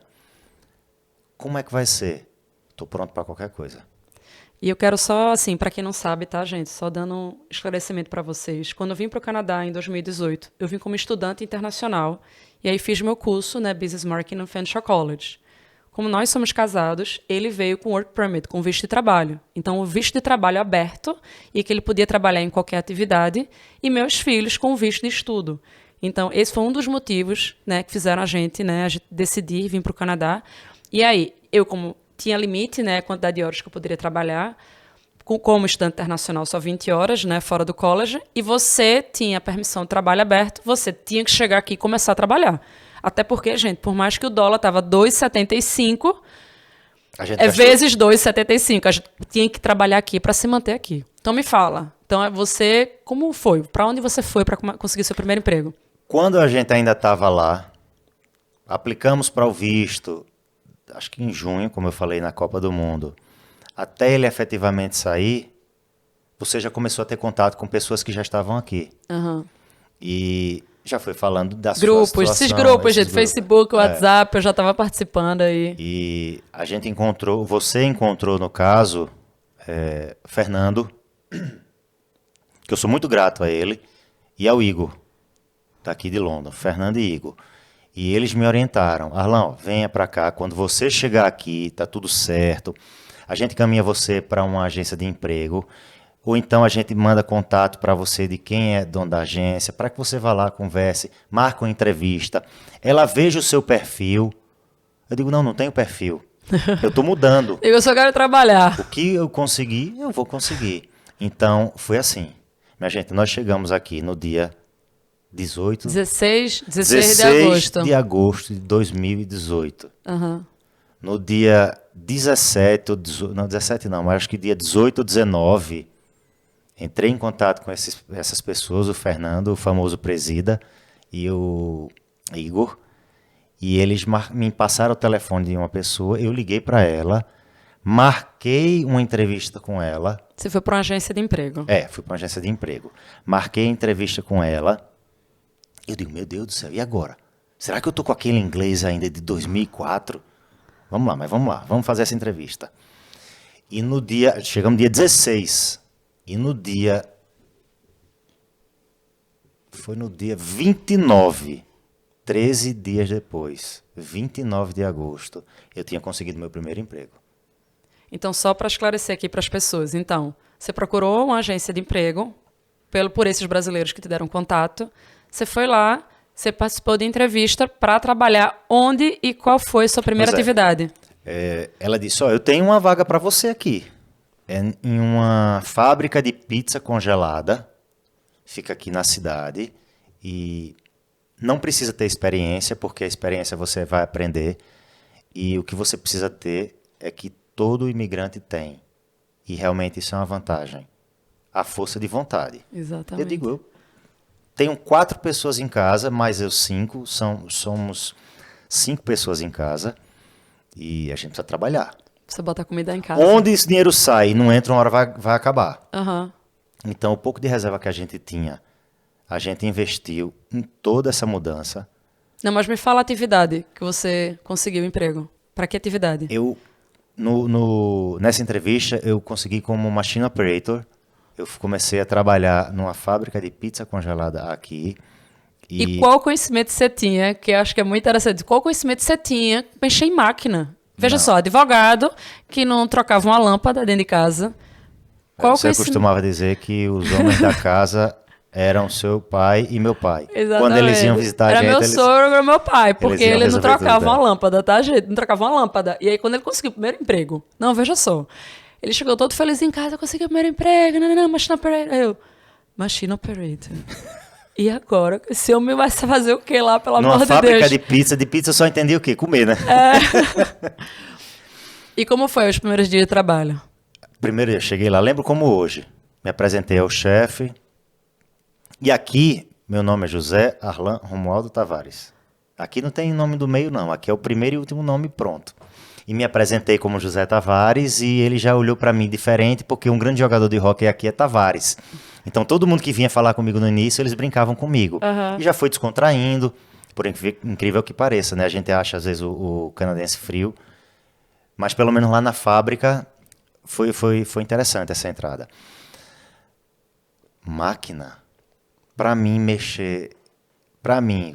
Como é que vai ser? Estou pronto para qualquer coisa. E eu quero só, assim, para quem não sabe, tá, gente? Só dando um esclarecimento para vocês. Quando eu vim para o Canadá em 2018, eu vim como estudante internacional e aí fiz meu curso, né, Business Marketing no Fanshawe College. Como nós somos casados, ele veio com Work Permit, com visto de trabalho. Então, o visto de trabalho aberto e que ele podia trabalhar em qualquer atividade e meus filhos com visto de estudo. Então, esse foi um dos motivos, né, que fizeram a gente decidir vir para o Canadá. E aí, eu como tinha limite, né, a quantidade de horas que eu poderia trabalhar, como estudante internacional só 20 horas, né, fora do college, e você tinha permissão de trabalho aberto, você tinha que chegar aqui e começar a trabalhar. Até porque, gente, por mais que o dólar estava 2,75, vezes 2,75, a gente tinha que trabalhar aqui para se manter aqui. Então me fala, então você, como foi? Para onde você foi para conseguir seu primeiro emprego? Quando a gente ainda estava lá, aplicamos para o visto, acho que em junho, como eu falei, na Copa do Mundo. Até ele efetivamente sair, você já começou a ter contato com pessoas que já estavam aqui. E já foi falando das grupos, esses grupos, gente, Facebook, WhatsApp, eu já estava participando aí. E a gente encontrou, você encontrou, no caso, Fernando, que eu sou muito grato a ele, e ao Igor, daqui de Londres, Fernando e Igor. E eles me orientaram, Arlão, venha para cá, quando você chegar aqui, tá tudo certo, a gente caminha você para uma agência de emprego, ou então a gente manda contato para você de quem é dono da agência, para que você vá lá, converse, marque uma entrevista, ela veja o seu perfil. Eu digo, não tenho perfil, eu estou mudando. Eu só quero trabalhar. O que eu conseguir, eu vou conseguir. Então, foi assim. Minha gente, nós chegamos aqui no dia 16 de agosto de 2018. No dia 17, ou 18, não, 17 não, mas acho que dia 18 ou 19, entrei em contato com essas pessoas, o Fernando, o famoso presida, e o Igor, e eles me passaram o telefone de uma pessoa, eu liguei para ela, marquei uma entrevista com ela. Você foi para uma agência de emprego? Fui para uma agência de emprego. Marquei a entrevista com ela. Eu digo, meu Deus do céu, e agora? Será que eu tô com aquele inglês ainda de 2004? Vamos lá, vamos fazer essa entrevista. E chegamos no dia 16, e foi no dia 29, 13 dias depois, 29 de agosto, eu tinha conseguido meu primeiro emprego. Então, só para esclarecer aqui para as pessoas, então, você procurou uma agência de emprego, por esses brasileiros que te deram contato, você foi lá, você participou de entrevista para trabalhar onde e qual foi a sua primeira atividade? Ela disse, eu tenho uma vaga para você aqui. É em uma fábrica de pizza congelada, fica aqui na cidade, e não precisa ter experiência, porque a experiência você vai aprender, e o que você precisa ter é que todo imigrante tem, e realmente isso é uma vantagem, a força de vontade. Exatamente. Eu digo, tenho 4 pessoas em casa, mais eu 5, somos 5 pessoas em casa, E a gente precisa trabalhar. Você bota comida em casa. Onde esse dinheiro sai e não entra, uma hora vai acabar. Aham. Então, o pouco de reserva que a gente tinha, a gente investiu em toda essa mudança. Não, mas me fala a atividade que você conseguiu emprego. Para que atividade? Eu, nessa entrevista, eu consegui como machine operator. Eu comecei a trabalhar numa fábrica de pizza congelada aqui. E qual conhecimento você tinha, que eu acho que é muito interessante, qual conhecimento você tinha para mexer em máquina? Veja só, advogado que não trocava uma lâmpada dentro de casa. Você costumava dizer que os homens da casa eram seu pai e meu pai. Exatamente. Quando eles iam visitar a gente... Era meu sogro, era meu pai, porque ele não trocava tudo, uma lâmpada, tá, gente? Não trocava uma lâmpada. E aí, quando ele conseguiu o primeiro emprego... Não, veja só. Ele chegou todo feliz em casa, conseguiu o primeiro emprego, não, machine operator. Machine operator. E agora? Esse homem vai fazer o quê lá, pelo amor de Deus? Numa fábrica de pizza eu só entendi o quê? Comer, né? E como foi os primeiros dias de trabalho? Primeiro dia, cheguei lá, lembro como hoje. Me apresentei ao chefe. E aqui, meu nome é José Arlan Romualdo Tavares. Aqui não tem nome do meio, não. Aqui é o primeiro e último nome pronto. E me apresentei como José Tavares e ele já olhou para mim diferente, porque um grande jogador de hóquei aqui é Tavares. Então, todo mundo que vinha falar comigo no início, eles brincavam comigo. E já foi descontraindo, por incrível que pareça, né? A gente acha, às vezes, o canadense frio. Mas, pelo menos lá na fábrica, foi interessante essa entrada. Máquina, para mim,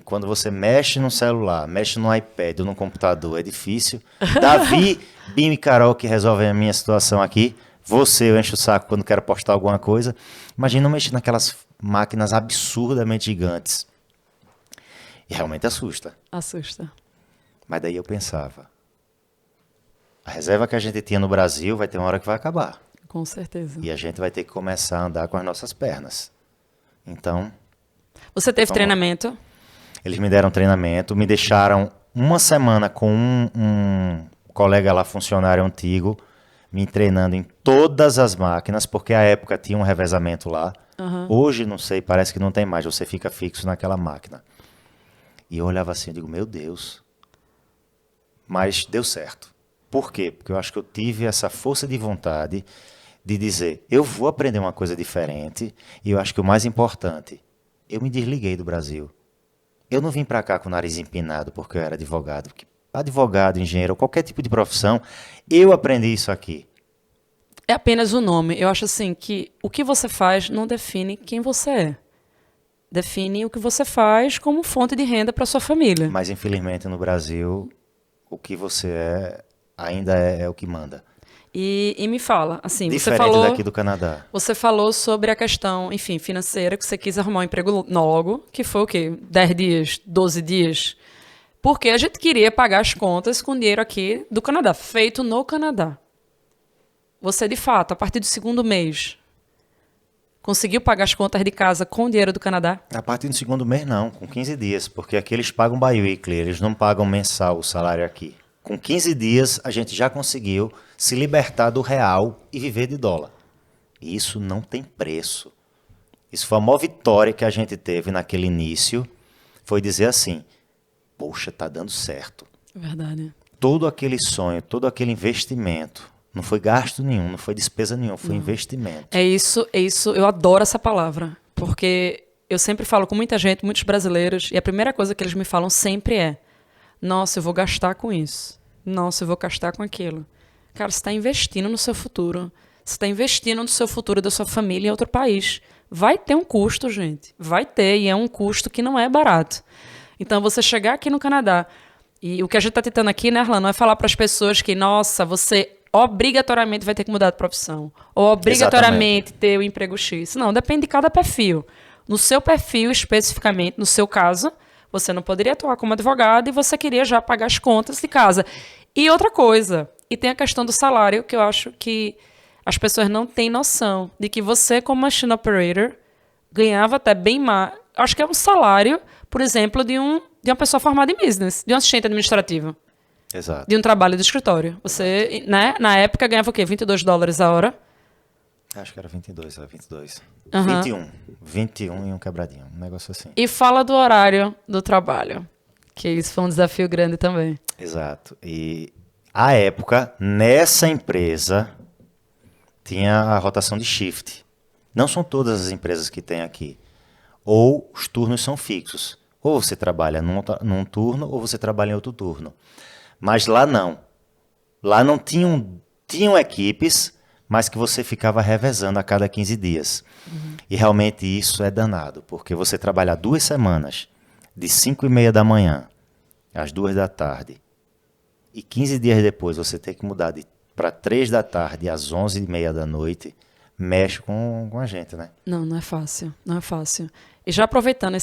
quando você mexe no celular, mexe no iPad ou no computador, é difícil. Davi, Bim e Carol, que resolvem a minha situação aqui. Eu encho o saco quando quero postar alguma coisa. Imagina eu mexer naquelas máquinas absurdamente gigantes. E realmente assusta. Assusta. Mas daí eu pensava, a reserva que a gente tinha no Brasil vai ter uma hora que vai acabar. Com certeza. E a gente vai ter que começar a andar com as nossas pernas. Então... Você teve treinamento? Eles me deram treinamento, me deixaram uma semana com um colega lá, funcionário antigo, me treinando em todas as máquinas, porque à época tinha um revezamento lá. Hoje, não sei, parece que não tem mais, você fica fixo naquela máquina. E eu olhava assim e digo, meu Deus. Mas deu certo. Por quê? Porque eu acho que eu tive essa força de vontade de dizer, eu vou aprender uma coisa diferente, e eu acho que o mais importante, eu me desliguei do Brasil. Eu não vim para cá com o nariz empinado porque eu era advogado. Porque advogado, engenheiro, qualquer tipo de profissão, eu aprendi isso aqui. É apenas o nome. Eu acho assim que o que você faz não define quem você é. Define o que você faz como fonte de renda para sua família. Mas infelizmente no Brasil, o que você é ainda é o que manda. E me fala, assim, Diferente daqui do Canadá. Você falou sobre a questão, enfim, financeira, que você quis arrumar um emprego logo, que foi o quê? 10 dias, 12 dias? Porque a gente queria pagar as contas com dinheiro aqui do Canadá, feito no Canadá. Você, de fato, a partir do segundo mês, conseguiu pagar as contas de casa com dinheiro do Canadá? A partir do segundo mês, não, com 15 dias, porque aqui eles pagam bi-weekly, eles não pagam mensal o salário aqui. Com 15 dias, a gente já conseguiu se libertar do real e viver de dólar. E isso não tem preço. Isso foi a maior vitória que a gente teve naquele início, foi dizer assim, poxa, tá dando certo. Verdade. Todo aquele sonho, todo aquele investimento, não foi gasto nenhum, não foi despesa nenhuma, foi investimento. É isso, eu adoro essa palavra, porque eu sempre falo com muita gente, muitos brasileiros, e a primeira coisa que eles me falam sempre é, nossa, eu vou gastar com isso. Nossa, eu vou gastar com aquilo. Cara, você está investindo no seu futuro. Você está investindo no seu futuro da sua família em outro país. Vai ter um custo, gente. Vai ter, e é um custo que não é barato. Então, você chegar aqui no Canadá, e o que a gente está tentando aqui, né, Arlan, não é falar para as pessoas que, nossa, você obrigatoriamente vai ter que mudar de profissão. Ou obrigatoriamente ter o emprego X. Não, depende de cada perfil. No seu perfil, especificamente, no seu caso, você não poderia atuar como advogado e você queria já pagar as contas de casa. E outra coisa, e tem a questão do salário, que eu acho que as pessoas não têm noção de que você, como machine operator, ganhava até bem mais. Acho que é um salário, por exemplo, de uma pessoa formada em business, de um assistente administrativo. Exato. De um trabalho de escritório. Você, né, na época, ganhava o quê? $22 a hora? Acho que era 22. Uhum. 21 e um quebradinho, um negócio assim. E fala do horário do trabalho, que isso foi um desafio grande também. Exato. E À época, nessa empresa, tinha a rotação de shift. Não são todas as empresas que tem aqui. Ou os turnos são fixos. Ou você trabalha num turno, ou você trabalha em outro turno. Mas lá não. Lá não tinham equipes, mas que você ficava revezando a cada 15 dias. E realmente isso é danado, porque você trabalha 2 semanas, de 5h30 da manhã às 2 da tarde, e 15 dias depois você tem que mudar para 3 da tarde às 11h30 da noite, mexe com a gente, né? Não é fácil, não é fácil. E já aproveitando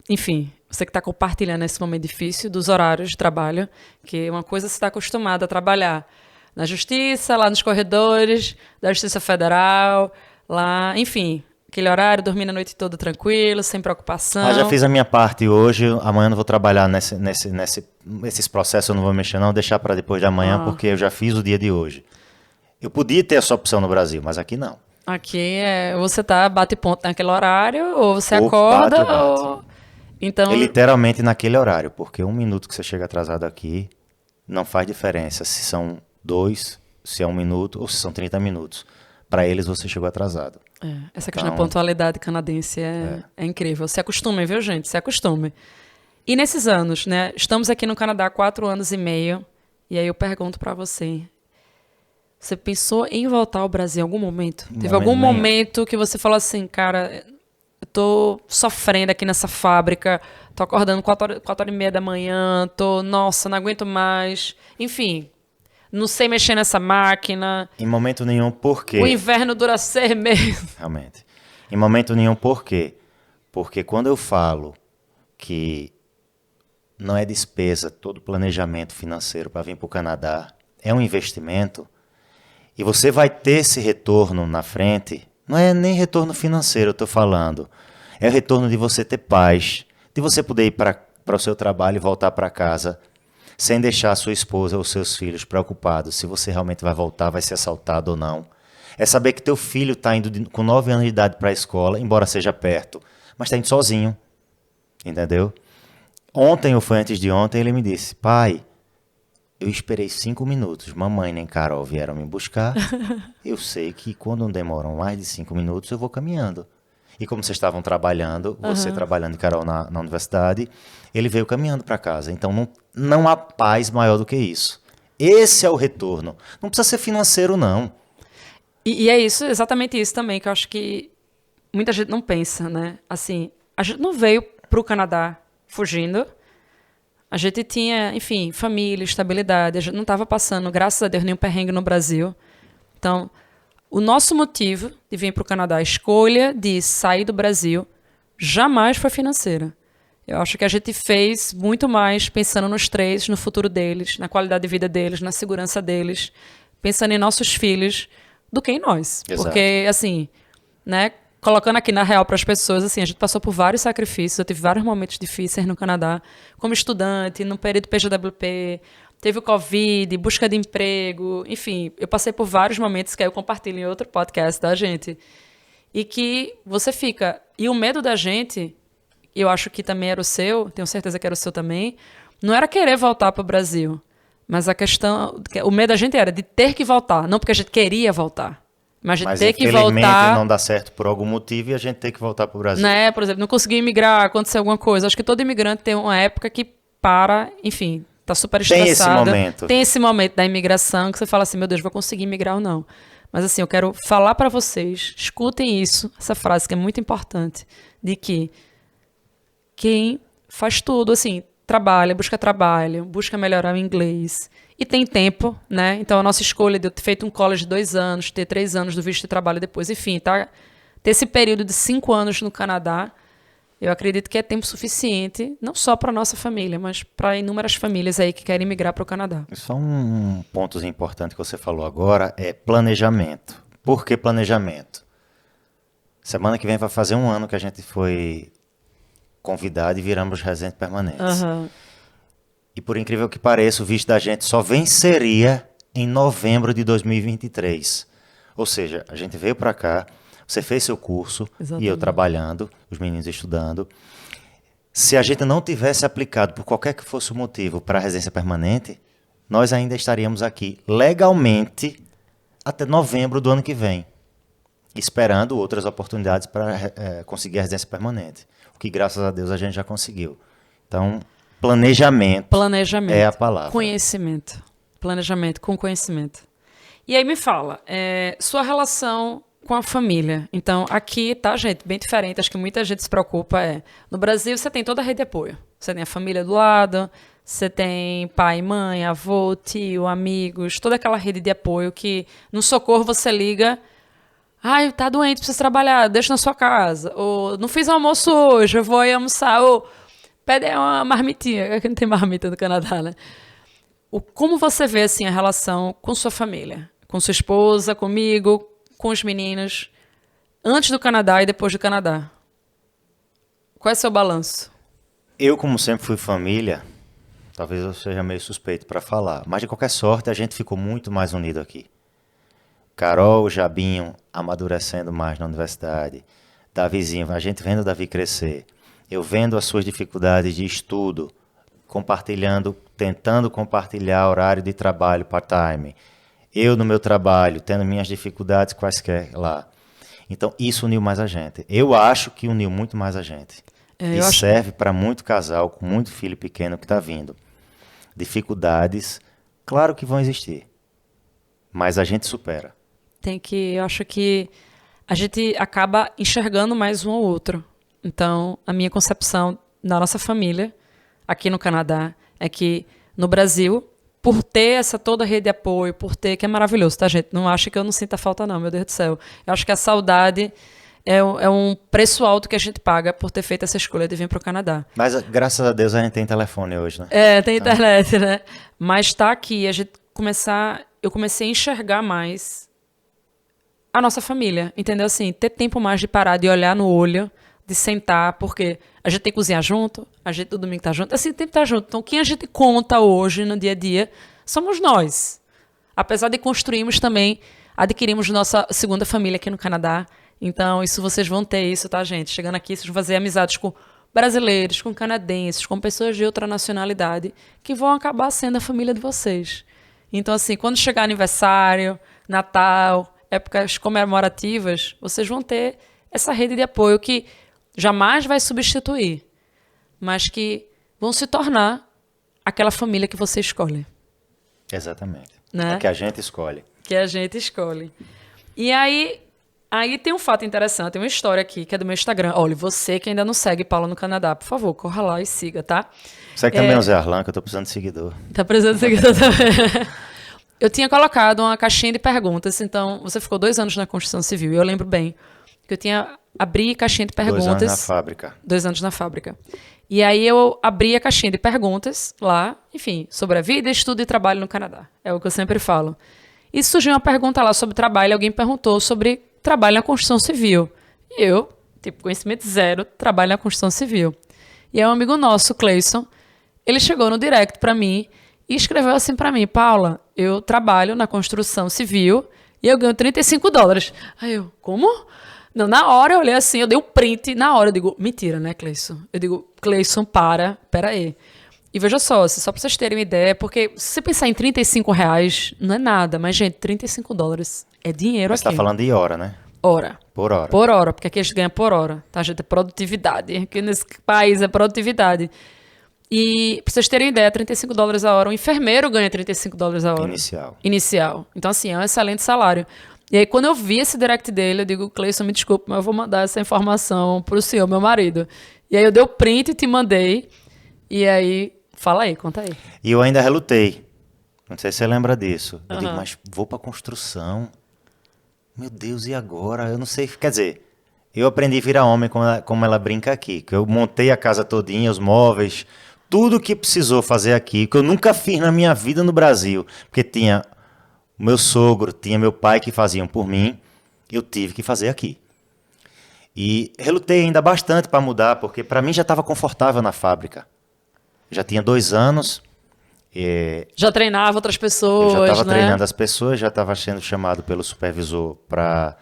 enfim, você que está compartilhando esse momento difícil dos horários de trabalho, que uma coisa você está acostumado a trabalhar na justiça, lá nos corredores da Justiça Federal, lá, enfim, aquele horário, dormindo a noite toda tranquilo, sem preocupação. Já fiz a minha parte hoje, amanhã eu não vou trabalhar nesses processos, eu não vou mexer não, deixar para depois de amanhã, porque eu já fiz o dia de hoje. Eu podia ter essa opção no Brasil, mas aqui não. Aqui você bate ponto naquele horário, ou você Ou acorda, bate. ou... Então... É literalmente naquele horário, porque 1 minuto que você chega atrasado aqui não faz diferença se são 2, se é 1 minuto ou se são 30 minutos. Para eles você chegou atrasado. Essa questão da pontualidade canadense é incrível. Se acostume, viu, gente? Se acostume. E nesses anos, né? Estamos aqui no Canadá há 4 anos e meio. E aí eu pergunto para você. Você pensou em voltar ao Brasil em algum momento? Teve algum momento que você falou assim, cara, eu tô sofrendo aqui nessa fábrica, tô acordando 4h30 da manhã, nossa, não aguento mais. Enfim, não sei mexer nessa máquina. Em momento nenhum, por quê? O inverno dura 6 meses. Realmente. Em momento nenhum, por quê? Porque quando eu falo que não é despesa, todo planejamento financeiro para vir para o Canadá é um investimento, e você vai ter esse retorno na frente, não é nem retorno financeiro, eu estou falando. É o retorno de você ter paz, de você poder ir para o seu trabalho e voltar para casa sem deixar a sua esposa ou seus filhos preocupados se você realmente vai voltar, vai ser assaltado ou não. É saber que teu filho está indo com 9 anos de idade para a escola, embora seja perto, mas está indo sozinho, entendeu? Ontem ou foi antes de ontem, ele me disse, pai, eu esperei 5 minutos, mamãe nem Carol vieram me buscar, eu sei que quando demoram mais de 5 minutos eu vou caminhando. E como vocês estavam trabalhando, você trabalhando e Carol na universidade, ele veio caminhando para casa. Então não há paz maior do que isso. Esse é o retorno. Não precisa ser financeiro, não. E é isso, exatamente isso também, que eu acho que muita gente não pensa, né? Assim, a gente não veio para o Canadá fugindo. A gente tinha, enfim, família, estabilidade. A gente não estava passando, graças a Deus, nenhum perrengue no Brasil. Então, o nosso motivo de vir para o Canadá, a escolha de sair do Brasil, jamais foi financeira. Eu acho que a gente fez muito mais pensando nos 3, no futuro deles, na qualidade de vida deles, na segurança deles, pensando em nossos filhos, do que em nós. Exato. Porque, assim, né, colocando aqui na real para as pessoas, assim, a gente passou por vários sacrifícios, eu tive vários momentos difíceis no Canadá, como estudante, no período PGWP, teve o Covid, busca de emprego, enfim, eu passei por vários momentos que aí eu compartilho em outro podcast da gente, e que você fica... E o medo da gente, eu acho que também era o seu, tenho certeza que era o seu também, não era querer voltar para o Brasil, mas a questão... O medo da gente era de ter que voltar, não porque a gente queria voltar. Mas ter que voltar... não dá certo por algum motivo e a gente tem que voltar para o Brasil. Né? Por exemplo, não conseguir imigrar, acontecer alguma coisa. Acho que todo imigrante tem uma época que enfim, tá super estressado. Tem esse momento da imigração que você fala assim, meu Deus, vou conseguir imigrar ou não. Mas assim, eu quero falar para vocês, escutem isso, essa frase que é muito importante, de que quem faz tudo, assim, busca melhorar o inglês e tem tempo, né? Então a nossa escolha de eu ter feito um college de 2 anos, ter 3 anos do visto de trabalho depois, enfim, tá? Ter esse período de 5 anos no Canadá, eu acredito que é tempo suficiente, não só para nossa família, mas para inúmeras famílias aí que querem migrar para o Canadá. Só um ponto importante que você falou agora é planejamento. Por que planejamento? Semana que vem vai fazer 1 ano que a gente foi convidado e viramos residentes permanentes. E por incrível que pareça, o visto da gente só venceria em novembro de 2023. Ou seja, a gente veio para cá, você fez seu curso, e eu trabalhando, os meninos estudando. Se a gente não tivesse aplicado, por qualquer que fosse o motivo, para a residência permanente, nós ainda estaríamos aqui legalmente até novembro do ano que vem, esperando outras oportunidades para conseguir a residência permanente. O que, graças a Deus, a gente já conseguiu. Então, planejamento é a palavra. Conhecimento. Planejamento com conhecimento. E aí me fala, sua relação com a família. Então, aqui, tá, gente, bem diferente. Acho que muita gente se preocupa. No Brasil, você tem toda a rede de apoio. Você tem a família do lado, você tem pai, mãe, avô, tio, amigos, toda aquela rede de apoio que no socorro você liga... Ai, tá doente, precisa trabalhar, deixa na sua casa. Ou não fiz almoço hoje, eu vou aí almoçar. Ou pede uma marmitinha, que não tem marmita no Canadá, né? Como você vê, assim, a relação com sua família? Com sua esposa, comigo, com os meninos, antes do Canadá e depois do Canadá? Qual é o seu balanço? Eu, como sempre fui família, talvez eu seja meio suspeito para falar, mas de qualquer sorte a gente ficou muito mais unido aqui. Carol, Jabinho amadurecendo mais na universidade, Davizinho, a gente vendo o Davi crescer, eu vendo as suas dificuldades de estudo, compartilhando, tentando compartilhar horário de trabalho part-time, eu no meu trabalho, tendo minhas dificuldades quaisquer lá. Então isso uniu mais a gente. Eu acho que uniu muito mais a gente. E serve para muito casal com muito filho pequeno que está vindo. Dificuldades, claro que vão existir, mas a gente supera. Eu acho que a gente acaba enxergando mais um ao outro. Então, a minha concepção da nossa família, aqui no Canadá, é que no Brasil, por ter essa toda rede de apoio, que é maravilhoso, tá, gente? Não acha que eu não sinta falta, não, meu Deus do céu. Eu acho que a saudade é um preço alto que a gente paga por ter feito essa escolha de vir para o Canadá. Mas, graças a Deus, a gente tem telefone hoje, né? Tem internet, né? Mas tá aqui, eu comecei a enxergar mais a nossa família, entendeu? Assim, ter tempo mais de parar, de olhar no olho, de sentar, porque a gente tem que cozinhar junto, a gente todo domingo tá junto, assim, tem que estar junto. Então, quem a gente conta hoje, no dia a dia, somos nós. Apesar de construirmos também, adquirimos nossa segunda família aqui no Canadá. Então, isso vocês vão ter isso, tá, gente? Chegando aqui, vocês vão fazer amizades com brasileiros, com canadenses, com pessoas de outra nacionalidade, que vão acabar sendo a família de vocês. Então, assim, quando chegar aniversário, Natal, épocas comemorativas, vocês vão ter essa rede de apoio que jamais vai substituir, mas que vão se tornar aquela família que você escolhe. Exatamente. Né? É que a gente escolhe. Que a gente escolhe. E aí tem um fato interessante, tem uma história aqui, que é do meu Instagram. Olha, você que ainda não segue Paula no Canadá, por favor, corra lá e siga, tá? Segue também o Zé Arlan, que eu tô precisando de seguidor. Tá precisando de seguidor também. Eu tinha colocado uma caixinha de perguntas, então você ficou 2 anos na construção civil, e eu lembro bem que eu abri caixinha de perguntas. 2 anos na fábrica. 2 anos na fábrica. E aí eu abri a caixinha de perguntas lá, enfim, sobre a vida, estudo e trabalho no Canadá. É o que eu sempre falo. E surgiu uma pergunta lá sobre trabalho, alguém perguntou sobre trabalho na construção civil. E eu, conhecimento zero, trabalho na construção civil. E aí um amigo nosso, Cleison, ele chegou no direct pra mim e escreveu assim pra mim: Paula, eu trabalho na construção civil e eu ganho $35. Aí eu, como? Não, na hora eu olhei assim, eu dei um print, na hora eu digo, mentira, né, Cleison? Eu digo, Cleison, pera aí. E veja só pra vocês terem uma ideia, porque se você pensar em R$35, não é nada, mas, gente, $35 é dinheiro aqui. Você tá falando de hora, né? Hora. Por hora. Por hora, porque aqui a gente ganha por hora, tá, gente? É produtividade. Aqui nesse país é produtividade. E, pra vocês terem ideia, $35 a hora, um enfermeiro ganha $35 a hora. Inicial. Então, assim, é um excelente salário. E aí, quando eu vi esse direct dele, eu digo, Cleison, me desculpe, mas eu vou mandar essa informação pro senhor, meu marido. E aí eu dei o print e te mandei. E aí, fala aí, conta aí. E eu ainda relutei. Não sei se você lembra disso. Eu digo, mas vou pra construção. Meu Deus, e agora? Eu não sei. Quer dizer, eu aprendi a virar homem como ela brinca aqui. Que eu montei a casa todinha, os móveis, tudo que precisou fazer aqui, que eu nunca fiz na minha vida no Brasil. Porque tinha o meu sogro, tinha meu pai que faziam por mim. Eu tive que fazer aqui. E relutei ainda bastante para mudar, porque para mim já estava confortável na fábrica. Já tinha 2 anos. Já treinava outras pessoas, eu já estava né? treinando as pessoas, já estava sendo chamado pelo supervisor para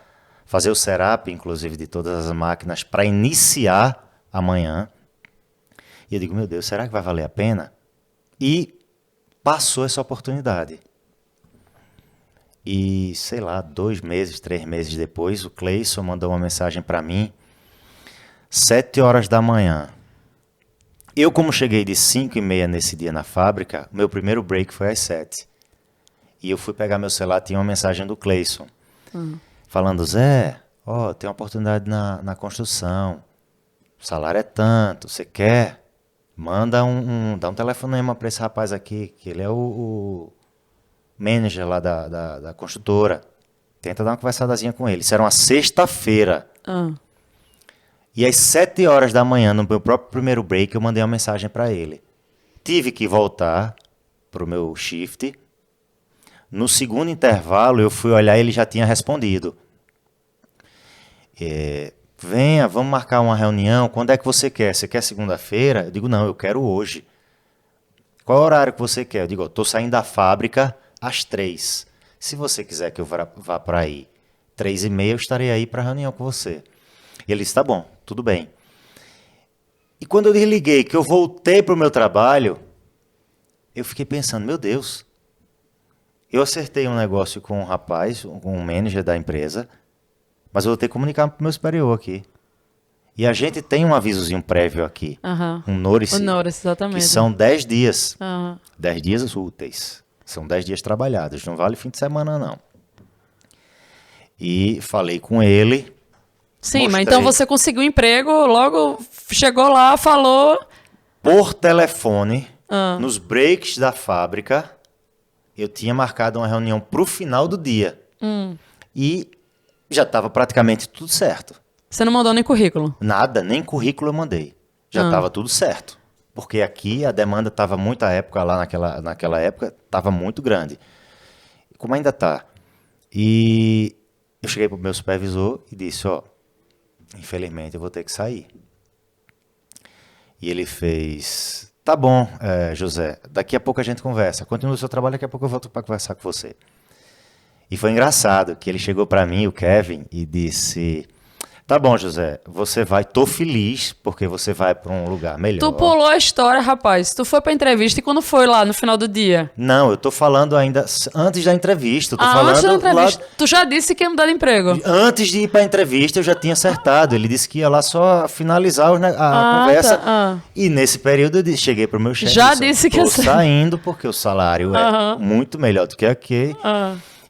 fazer o setup, inclusive, de todas as máquinas, para iniciar amanhã. E eu digo, meu Deus, será que vai valer a pena? E passou essa oportunidade. E, sei lá, 2 meses, 3 meses depois, o Cleison mandou uma mensagem para mim, 7 horas da manhã. Eu, como cheguei de 5h30 nesse dia na fábrica, meu primeiro break foi às 7. E eu fui pegar meu celular, tinha uma mensagem do Cleison, falando, Zé, tem uma oportunidade na construção, o salário é tanto, você quer? Manda dá um telefonema para esse rapaz aqui, que ele é o manager lá da construtora. Tenta dar uma conversadazinha com ele. Isso era uma sexta-feira. E às 7 horas da manhã, no meu próprio primeiro break, eu mandei uma mensagem para ele. Tive que voltar pro meu shift. No segundo intervalo, eu fui olhar e ele já tinha respondido. Venha, vamos marcar uma reunião. Quando é que você quer? Você quer segunda-feira? Eu digo, não, eu quero hoje. Qual é o horário que você quer? Eu digo, estou saindo da fábrica às 3. Se você quiser que eu vá para aí 3h30, eu estarei aí para a reunião com você. E ele disse, tá bom, tudo bem. E quando eu desliguei, que eu voltei para o meu trabalho, eu fiquei pensando, meu Deus, eu acertei um negócio com um rapaz, com um manager da empresa, mas eu vou ter que comunicar para o meu superior aqui. E a gente tem um avisozinho prévio aqui, um notice, exatamente. Que são 10 dias, 10 dias úteis. São 10 dias trabalhados, não vale fim de semana não. E falei com ele. Sim, mostrei. Mas então você conseguiu um emprego, logo chegou lá, falou... Por telefone, nos breaks da fábrica, eu tinha marcado uma reunião para o final do dia. E já estava praticamente tudo certo. Você não mandou nem currículo? Nada, nem currículo eu mandei. Já estava tudo certo. Porque aqui a demanda estava muita época, lá naquela época, estava muito grande. Como ainda está. E eu cheguei para o meu supervisor e disse, infelizmente eu vou ter que sair. E ele fez, tá bom, José, daqui a pouco a gente conversa. Continua o seu trabalho, daqui a pouco eu volto para conversar com você. E foi engraçado que ele chegou para mim, o Kevin, e disse... Tá bom, José, você vai, tô feliz, porque você vai para um lugar melhor. Tu pulou a história, rapaz. Tu foi pra entrevista e quando foi lá, no final do dia? Não, eu tô falando ainda antes da entrevista. Eu tô Antes da falando entrevista. lá... Tu já disse que ia mudar de emprego. Antes de ir pra entrevista, eu já tinha acertado. Ele disse que ia lá só finalizar a conversa. Tá. E nesse período eu cheguei pro meu chefe. Já disse que tô ia saindo porque o salário é muito melhor do que aqui.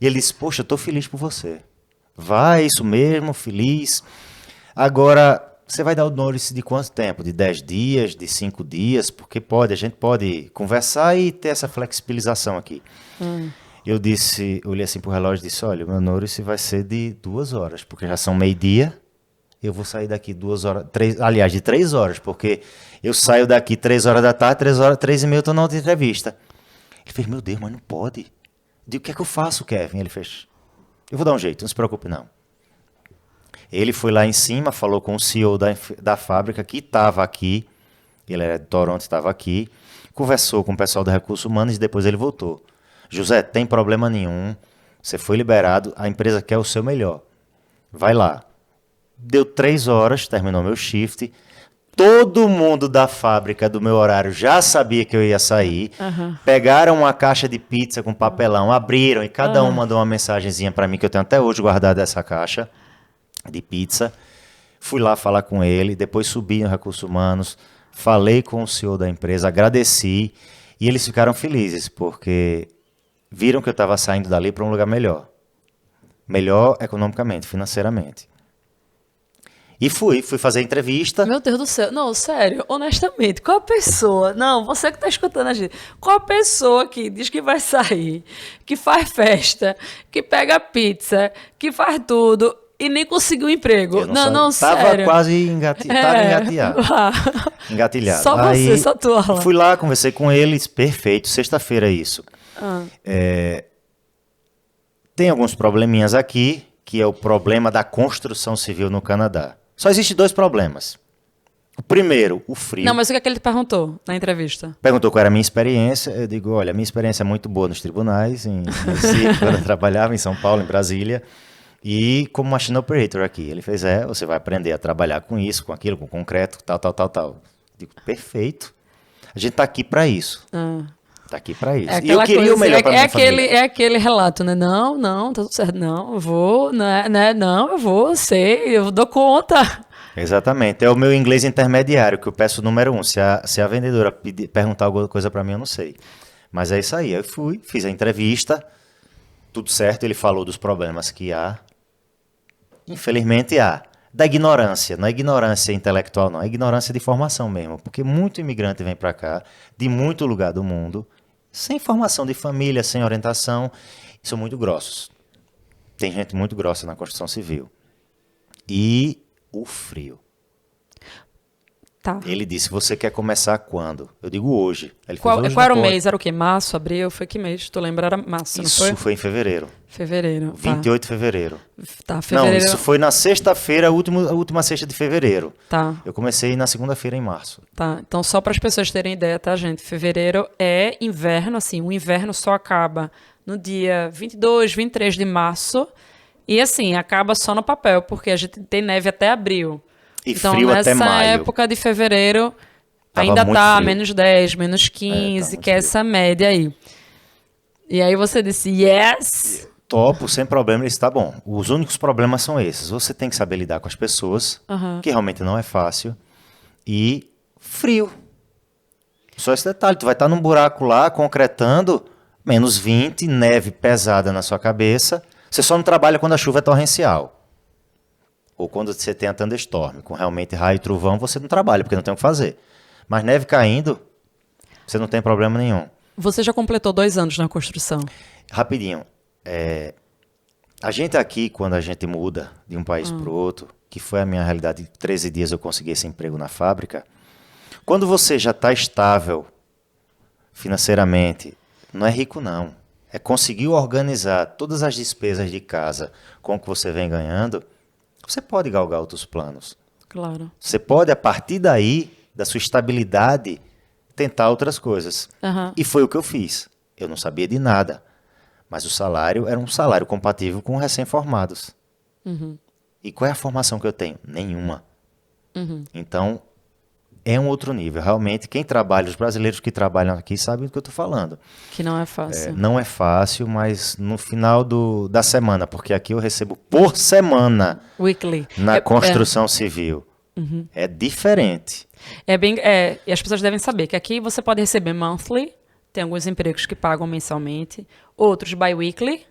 E ele disse, poxa, eu tô feliz por você. Vai, isso mesmo, feliz. Agora, você vai dar o notice de quanto tempo? De 10 dias, de 5 dias? Porque a gente pode conversar e ter essa flexibilização aqui. Eu olhei assim pro relógio e disse, olha, o meu notice vai ser de 2 horas, porque já são meio-dia, eu vou sair daqui 2 horas, de 3 horas, porque eu saio daqui 3 horas da tarde, 3h30 eu tô na outra entrevista. Ele fez, meu Deus, mas não pode. Eu digo, o que é que eu faço, Kevin? Ele fez, eu vou dar um jeito, não se preocupe não. Ele foi lá em cima, falou com o CEO da fábrica, que estava aqui, ele era de Toronto, estava aqui, conversou com o pessoal do Recursos Humanos e depois ele voltou. José, tem problema nenhum, você foi liberado, a empresa quer o seu melhor. Vai lá. Deu 3 horas, terminou meu shift, todo mundo da fábrica do meu horário já sabia que eu ia sair, pegaram uma caixa de pizza com papelão, abriram e cada um mandou uma mensagenzinha para mim, que eu tenho até hoje guardado essa caixa de pizza, fui lá falar com ele, depois subi no Recursos Humanos, falei com o CEO da empresa, agradeci, e eles ficaram felizes, porque viram que eu estava saindo dali para um lugar melhor economicamente, financeiramente. E fui fazer a entrevista. Meu Deus do céu. Não, sério, honestamente, qual a pessoa... Não, você que tá escutando a gente. Qual a pessoa que diz que vai sair, que faz festa, que pega pizza, que faz tudo... E nem conseguiu emprego. Não, sério. Tava quase engatilhado. Engatilhado. Só aí, você, só tu, Alan. Fui lá, conversei com eles, perfeito, sexta-feira isso. Tem alguns probleminhas aqui, que é o problema da construção civil no Canadá. Só existem 2 problemas. O primeiro, o frio. Não, mas o que é que ele perguntou na entrevista? Perguntou qual era a minha experiência. Eu digo, olha, a minha experiência é muito boa nos tribunais, em Recife, quando eu trabalhava, em São Paulo, em Brasília. E como machine operator aqui. Ele fez, você vai aprender a trabalhar com isso, com aquilo, com concreto, tal. Digo, perfeito. A gente tá aqui para isso. Tá aqui pra isso. É E eu aquela queria coisa, o melhor pra minha família. é aquele relato, né? Não, tá tudo certo. Não, eu vou, não, eu vou, sei, eu dou conta. Exatamente. É o meu inglês intermediário, que eu peço o número 1. Se a vendedora perguntar alguma coisa pra mim, eu não sei. Mas é isso aí. Eu fui, fiz a entrevista, tudo certo. Ele falou dos problemas que há. Infelizmente há. Da ignorância. Não é ignorância intelectual, não. É ignorância de formação mesmo. Porque muito imigrante vem pra cá, de muito lugar do mundo, sem formação de família, sem orientação, e são muito grossos. Tem gente muito grossa na construção civil. E o frio. Tá. Ele disse, você quer começar quando? Eu digo hoje. Ele fez, Qual hoje era o não pode. mês? Era o quê? Março, abril? Foi que mês? Tu lembra? Era março, não Isso foi? foi em fevereiro. Fevereiro. 28 de fevereiro. Tá, Não, fevereiro. isso foi na sexta-feira, a última sexta de fevereiro. Tá. Eu comecei na segunda-feira, em março. Tá, então só para as pessoas terem ideia, tá, gente? Fevereiro é inverno, assim, o inverno só acaba no dia 22, 23 de março e, assim, acaba só no papel, porque a gente tem neve até abril. E Então, frio nessa até maio. época de fevereiro, Tava ainda muito tá frio. menos 10, menos tá 15, muito que é frio. essa média aí. E aí você disse, yes! Topo, sem problema, ele está bom. Os únicos problemas são esses. Você tem que saber lidar com as pessoas, que realmente não é fácil, e frio. Só esse detalhe, tu vai estar num buraco lá, concretando, menos 20, neve pesada na sua cabeça. Você só não trabalha quando a chuva é torrencial. Ou quando você tem a thunderstorm, com realmente raio e trovão, você não trabalha, porque não tem o que fazer. Mas neve caindo, você não tem problema nenhum. Você já completou 2 anos na construção. Rapidinho, a gente aqui, quando a gente muda de um país para o outro, que foi a minha realidade, em 13 dias eu consegui esse emprego na fábrica, quando você já está estável financeiramente, não é rico não, é conseguir organizar todas as despesas de casa com o que você vem ganhando, você pode galgar outros planos. Claro. Você pode, a partir daí, da sua estabilidade, tentar outras coisas. Aham. E foi o que eu fiz. Eu não sabia de nada. Mas o salário era um salário compatível com recém-formados. E qual é a formação que eu tenho? Nenhuma. Então, é um outro nível. Realmente, quem trabalha, os brasileiros que trabalham aqui sabem do que eu estou falando. Que não é fácil. Não é fácil, mas no final da semana, porque aqui eu recebo por semana Weekly. na construção civil. É diferente. E as pessoas devem saber que aqui você pode receber monthly, tem alguns empregos que pagam mensalmente, outros bi-weekly,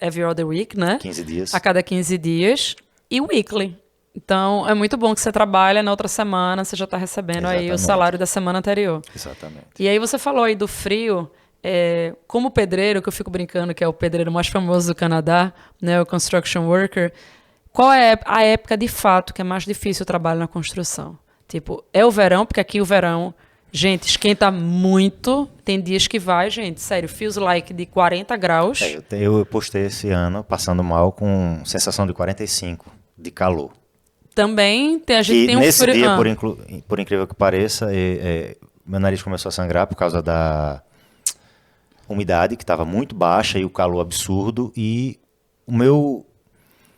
every other week, né? 15 dias. A cada 15 dias, e weekly. Então, é muito bom que você trabalha na outra semana, você já está recebendo aí o Exatamente. salário da semana anterior. Exatamente. E aí você falou aí do frio, como pedreiro, que eu fico brincando que é o pedreiro mais famoso do Canadá, né, o construction worker, qual é a época de fato que é mais difícil o trabalho na construção? Tipo, é o verão, porque aqui o verão, gente, esquenta muito. Tem dias que vai, gente, sério, feels like de 40 graus. Eu postei esse ano passando mal com sensação de 45 de calor. Também a gente E tem um nesse frio. dia, por incrível que pareça, meu nariz começou a sangrar por causa da umidade, que estava muito baixa, e o calor absurdo. E o meu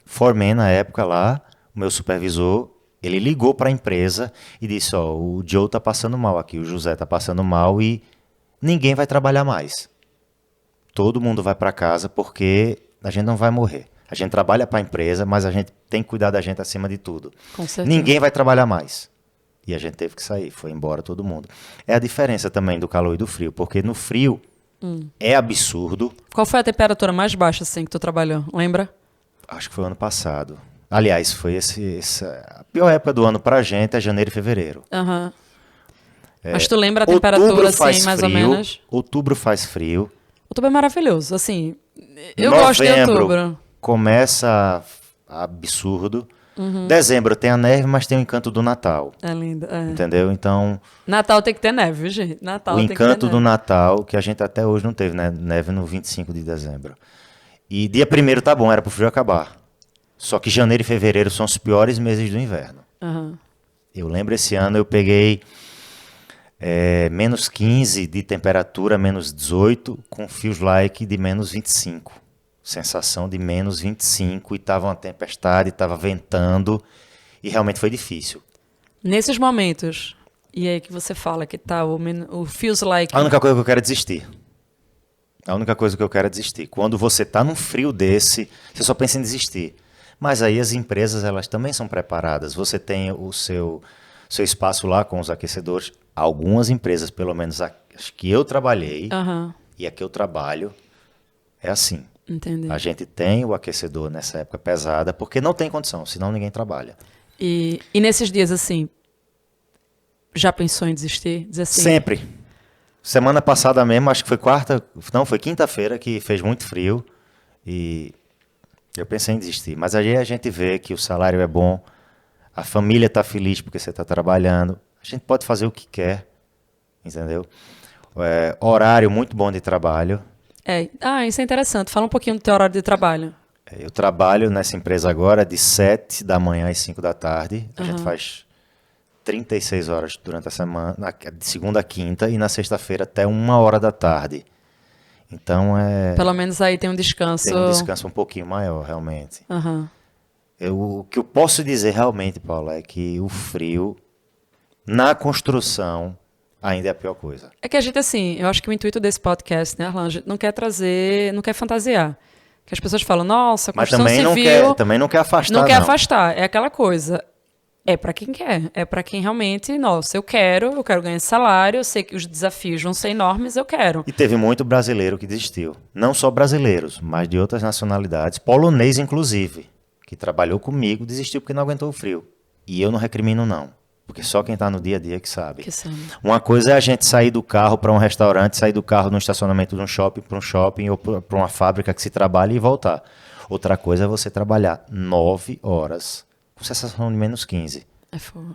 foreman na época lá, o meu supervisor, ele ligou para a empresa e disse, o Joe tá passando mal aqui, o José tá passando mal e ninguém vai trabalhar mais. Todo mundo vai para casa porque a gente não vai morrer. A gente trabalha para a empresa, mas a gente tem que cuidar da gente acima de tudo. Com certeza. Ninguém vai trabalhar mais. E a gente teve que sair, foi embora todo mundo. É a diferença também do calor e do frio, porque no frio é absurdo. Qual foi a temperatura mais baixa, assim, que tu trabalhou? Lembra? Acho que foi ano passado. Aliás, foi a pior época do ano pra gente é janeiro e fevereiro. Aham. Mas tu lembra a temperatura, assim, mais ou menos? Outubro faz frio. Outubro é maravilhoso, assim. Eu gosto de outubro. Começa absurdo. Dezembro tem a neve, mas tem o encanto do Natal. É lindo, Entendeu? Então, Natal tem que ter neve, viu, gente? Natal o tem que ter encanto neve. do Natal, que a gente até hoje não teve, né? Neve no 25 de dezembro. E dia 1º tá bom, era pro frio acabar. Só que janeiro e fevereiro são os piores meses do inverno. Aham. Eu lembro esse ano eu peguei menos 15 de temperatura, menos 18, com feels like de menos 25. Sensação de menos 25 e tava uma tempestade, tava ventando e realmente foi difícil. Nesses momentos, E aí que você fala que tá o feels like... A única coisa que eu quero é desistir. A única coisa que eu quero é desistir. Quando você está num frio desse, você só pensa em desistir. Mas aí as empresas, elas também são preparadas. Você tem o seu espaço lá com os aquecedores. Algumas empresas, pelo menos as que eu trabalhei e a que eu trabalho, é assim. Entendi. A gente tem o aquecedor nessa época pesada, porque não tem condição, senão ninguém trabalha. E nesses dias, assim, já pensou em desistir? Dizer assim, Sempre. Semana passada mesmo, acho que foi quinta-feira que fez muito frio e eu pensei em desistir. Mas aí a gente vê que o salário é bom, a família está feliz porque você está trabalhando, a gente pode fazer o que quer, entendeu? Horário muito bom de trabalho. isso é interessante. Fala um pouquinho do teu horário de trabalho. Eu trabalho nessa empresa agora de 7 da manhã às 5 da tarde. A gente faz 36 horas durante a semana, de segunda a quinta, e na sexta-feira até 1 hora da tarde. Então Pelo menos aí tem um descanso. Tem um descanso um pouquinho maior, realmente. Uhum. O que eu posso dizer realmente, Paula, é que o frio na construção ainda é a pior coisa. É que a gente, assim, eu acho que o intuito desse podcast, né, Arlan, a gente não quer trazer, não quer fantasiar. Que as pessoas falam, nossa, construção civil... Também não quer afastar, não. Não quer afastar, é aquela coisa. É para quem quer, é para quem realmente, nossa, eu quero ganhar esse salário, eu sei que os desafios vão ser enormes, eu quero. E teve muito brasileiro que desistiu. Não só brasileiros, mas de outras nacionalidades, polonês inclusive, que trabalhou comigo, desistiu porque não aguentou o frio. E eu não recrimino não, porque só quem está no dia a dia que sabe. Uma coisa é a gente sair do carro para um restaurante, sair do carro no estacionamento de um shopping para um shopping ou para uma fábrica que se trabalha e voltar. Outra coisa é você trabalhar 9 horas com sensação de menos 15.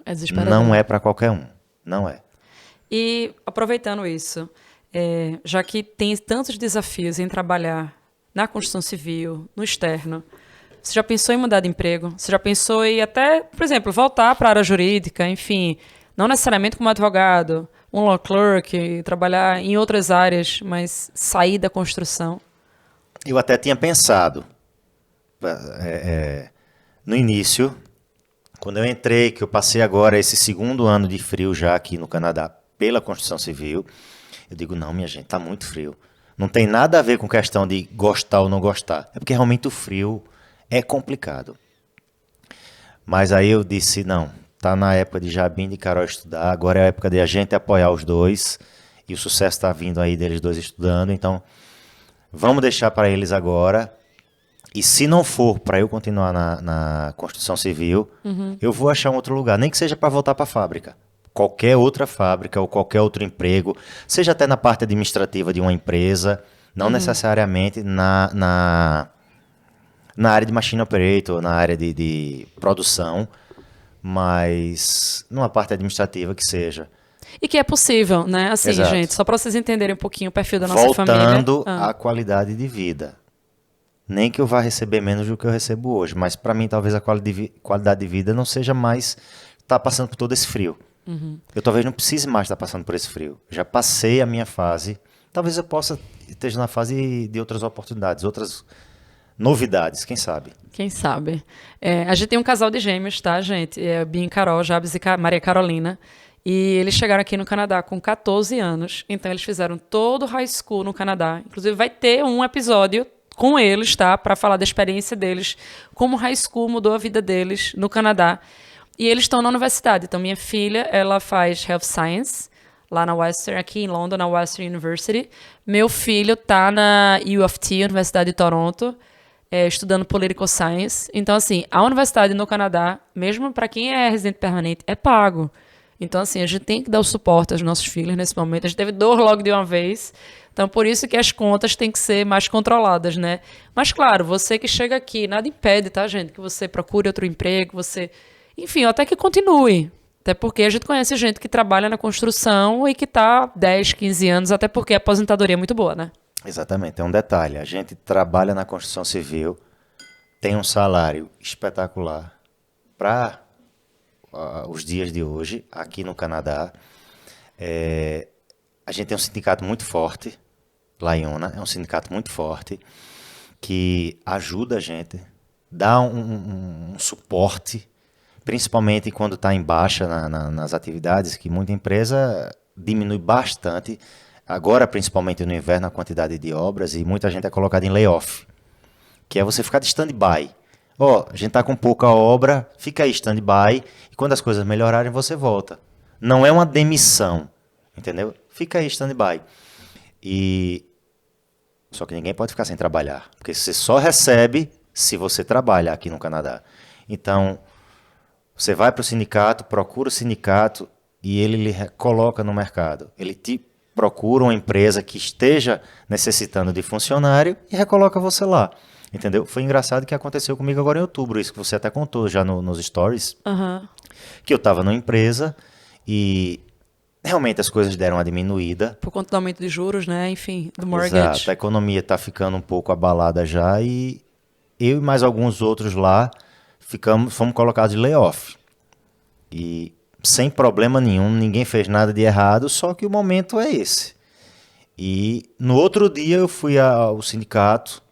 É desesperador. Não é para qualquer um. Não é. E aproveitando isso, já que tem tantos desafios em trabalhar na construção civil, no externo, você já pensou em mudar de emprego? Você já pensou em até, por exemplo, voltar para a área jurídica, enfim, não necessariamente como advogado, um law clerk, trabalhar em outras áreas, mas sair da construção? Eu até tinha pensado, no início, quando eu entrei, que eu passei agora esse segundo ano de frio já aqui no Canadá pela construção civil, eu digo, não, minha gente, tá muito frio. Não tem nada a ver com questão de gostar ou não gostar. É porque realmente o frio é complicado. Mas aí eu disse, não, tá na época de Jabim e de Carol estudar, agora é a época de a gente apoiar os dois, e o sucesso está vindo aí deles dois estudando, então vamos deixar para eles agora. E se não for para eu continuar na construção civil, eu vou achar um outro lugar, nem que seja para voltar para a fábrica. Qualquer outra fábrica ou qualquer outro emprego, seja até na parte administrativa de uma empresa, não necessariamente na área de machine operator, na área de produção, mas numa parte administrativa que seja. E que é possível, né? Assim, Exato. Gente, só para vocês entenderem um pouquinho o perfil da nossa família. Voltando à qualidade de vida. Nem que eu vá receber menos do que eu recebo hoje, mas para mim talvez a qualidade de vida não seja mais estar passando por todo esse frio. Eu talvez não precise mais estar passando por esse frio. Já passei a minha fase, talvez eu possa esteja na fase de outras oportunidades, outras novidades, quem sabe? Quem sabe? A gente tem um casal de gêmeos, tá, gente? Bia e Carol, Jabes e Maria Carolina. E eles chegaram aqui no Canadá com 14 anos, então eles fizeram todo o high school no Canadá. Inclusive vai ter um episódio com eles, tá? Para falar da experiência deles, como o high school mudou a vida deles no Canadá. E eles estão na universidade. Então, minha filha, ela faz Health Science, lá na Western, aqui em London, na Western University. Meu filho tá na U of T, Universidade de Toronto, estudando Political Science. Então, assim, a universidade no Canadá, mesmo para quem é residente permanente, é pago. Então, assim, a gente tem que dar o suporte aos nossos filhos nesse momento. A gente teve dor logo de uma vez. Então, por isso que as contas têm que ser mais controladas, né? Mas, claro, você que chega aqui, nada impede, tá, gente? Que você procure outro emprego, você... Enfim, até que continue. Até porque a gente conhece gente que trabalha na construção e que está 10, 15 anos, até porque a aposentadoria é muito boa, né? Exatamente. É um detalhe. A gente trabalha na construção civil, tem um salário espetacular para os dias de hoje, aqui no Canadá. A gente tem um sindicato muito forte, lá em Ona, é um sindicato muito forte, que ajuda a gente, dá um suporte principalmente quando está em baixa nas atividades, que muita empresa diminui bastante, agora principalmente no inverno, a quantidade de obras, e muita gente é colocada em layoff, que é você ficar de stand-by. Ó, a gente está com pouca obra, fica aí stand-by, e quando as coisas melhorarem, você volta. Não é uma demissão, entendeu? Fica aí stand-by. Só que ninguém pode ficar sem trabalhar, porque você só recebe se você trabalha aqui no Canadá. Então, você vai para o sindicato, procura o sindicato e ele lhe coloca no mercado. Ele te procura uma empresa que esteja necessitando de funcionário e recoloca você lá. Entendeu? Foi engraçado que aconteceu comigo agora em outubro, isso que você até contou já nos stories, que eu estava numa empresa e realmente as coisas deram uma diminuída. Por conta do aumento de juros, né? Enfim, do mortgage. Exato, a economia está ficando um pouco abalada já e eu e mais alguns outros lá fomos colocados de layoff. E sem problema nenhum, ninguém fez nada de errado, só que o momento é esse. E no outro dia eu fui ao sindicato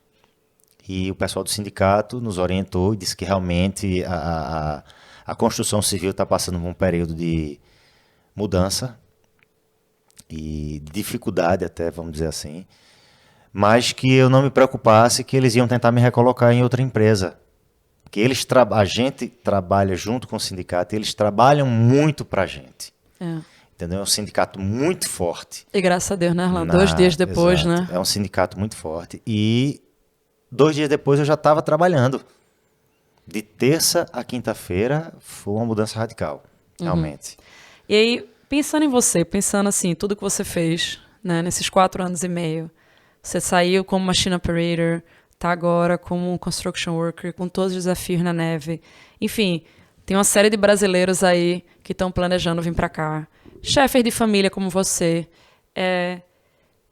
e o pessoal do sindicato nos orientou e disse que realmente a construção civil está passando por um período de mudança e dificuldade até, vamos dizer assim, mas que eu não me preocupasse que eles iam tentar me recolocar em outra empresa. Porque a gente trabalha junto com o sindicato e eles trabalham muito para a gente. Entendeu? É um sindicato muito forte. E graças a Deus, né, Orlando? 2 dias depois, exato. né? É um sindicato muito forte. E 2 dias depois eu já estava trabalhando. De terça a quinta-feira foi uma mudança radical, realmente. E aí, pensando em você, pensando assim, tudo que você fez, né, nesses 4 anos e meio, você saiu como machine operator, tá agora como construction worker, com todos os desafios na neve. Enfim, tem uma série de brasileiros aí que estão planejando vir para cá. Chefes de família como você.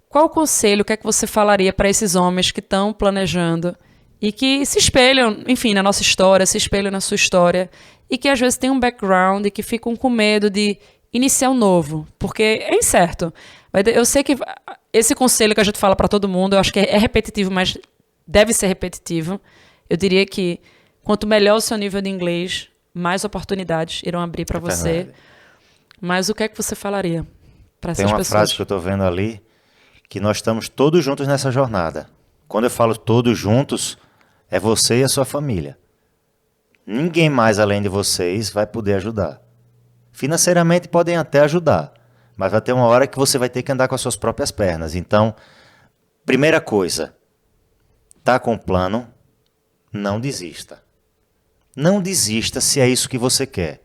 Qual o conselho, o que é que você falaria para esses homens que estão planejando e que se espelham, enfim, na nossa história, se espelham na sua história e que às vezes têm um background e que ficam com medo de iniciar um novo, porque é incerto. Eu sei que esse conselho que a gente fala para todo mundo, eu acho que é repetitivo, mas deve ser repetitivo. Eu diria que quanto melhor o seu nível de inglês, mais oportunidades irão abrir para você. Verdade. Mas o que é que você falaria para essas Tem uma pessoas? frase que eu estou vendo ali, que nós estamos todos juntos nessa jornada. Quando eu falo todos juntos, é você e a sua família. Ninguém mais além de vocês vai poder ajudar. Financeiramente podem até ajudar, mas vai ter uma hora que você vai ter que andar com as suas próprias pernas. Então, primeira coisa, tá com plano, não desista. Não desista se é isso que você quer.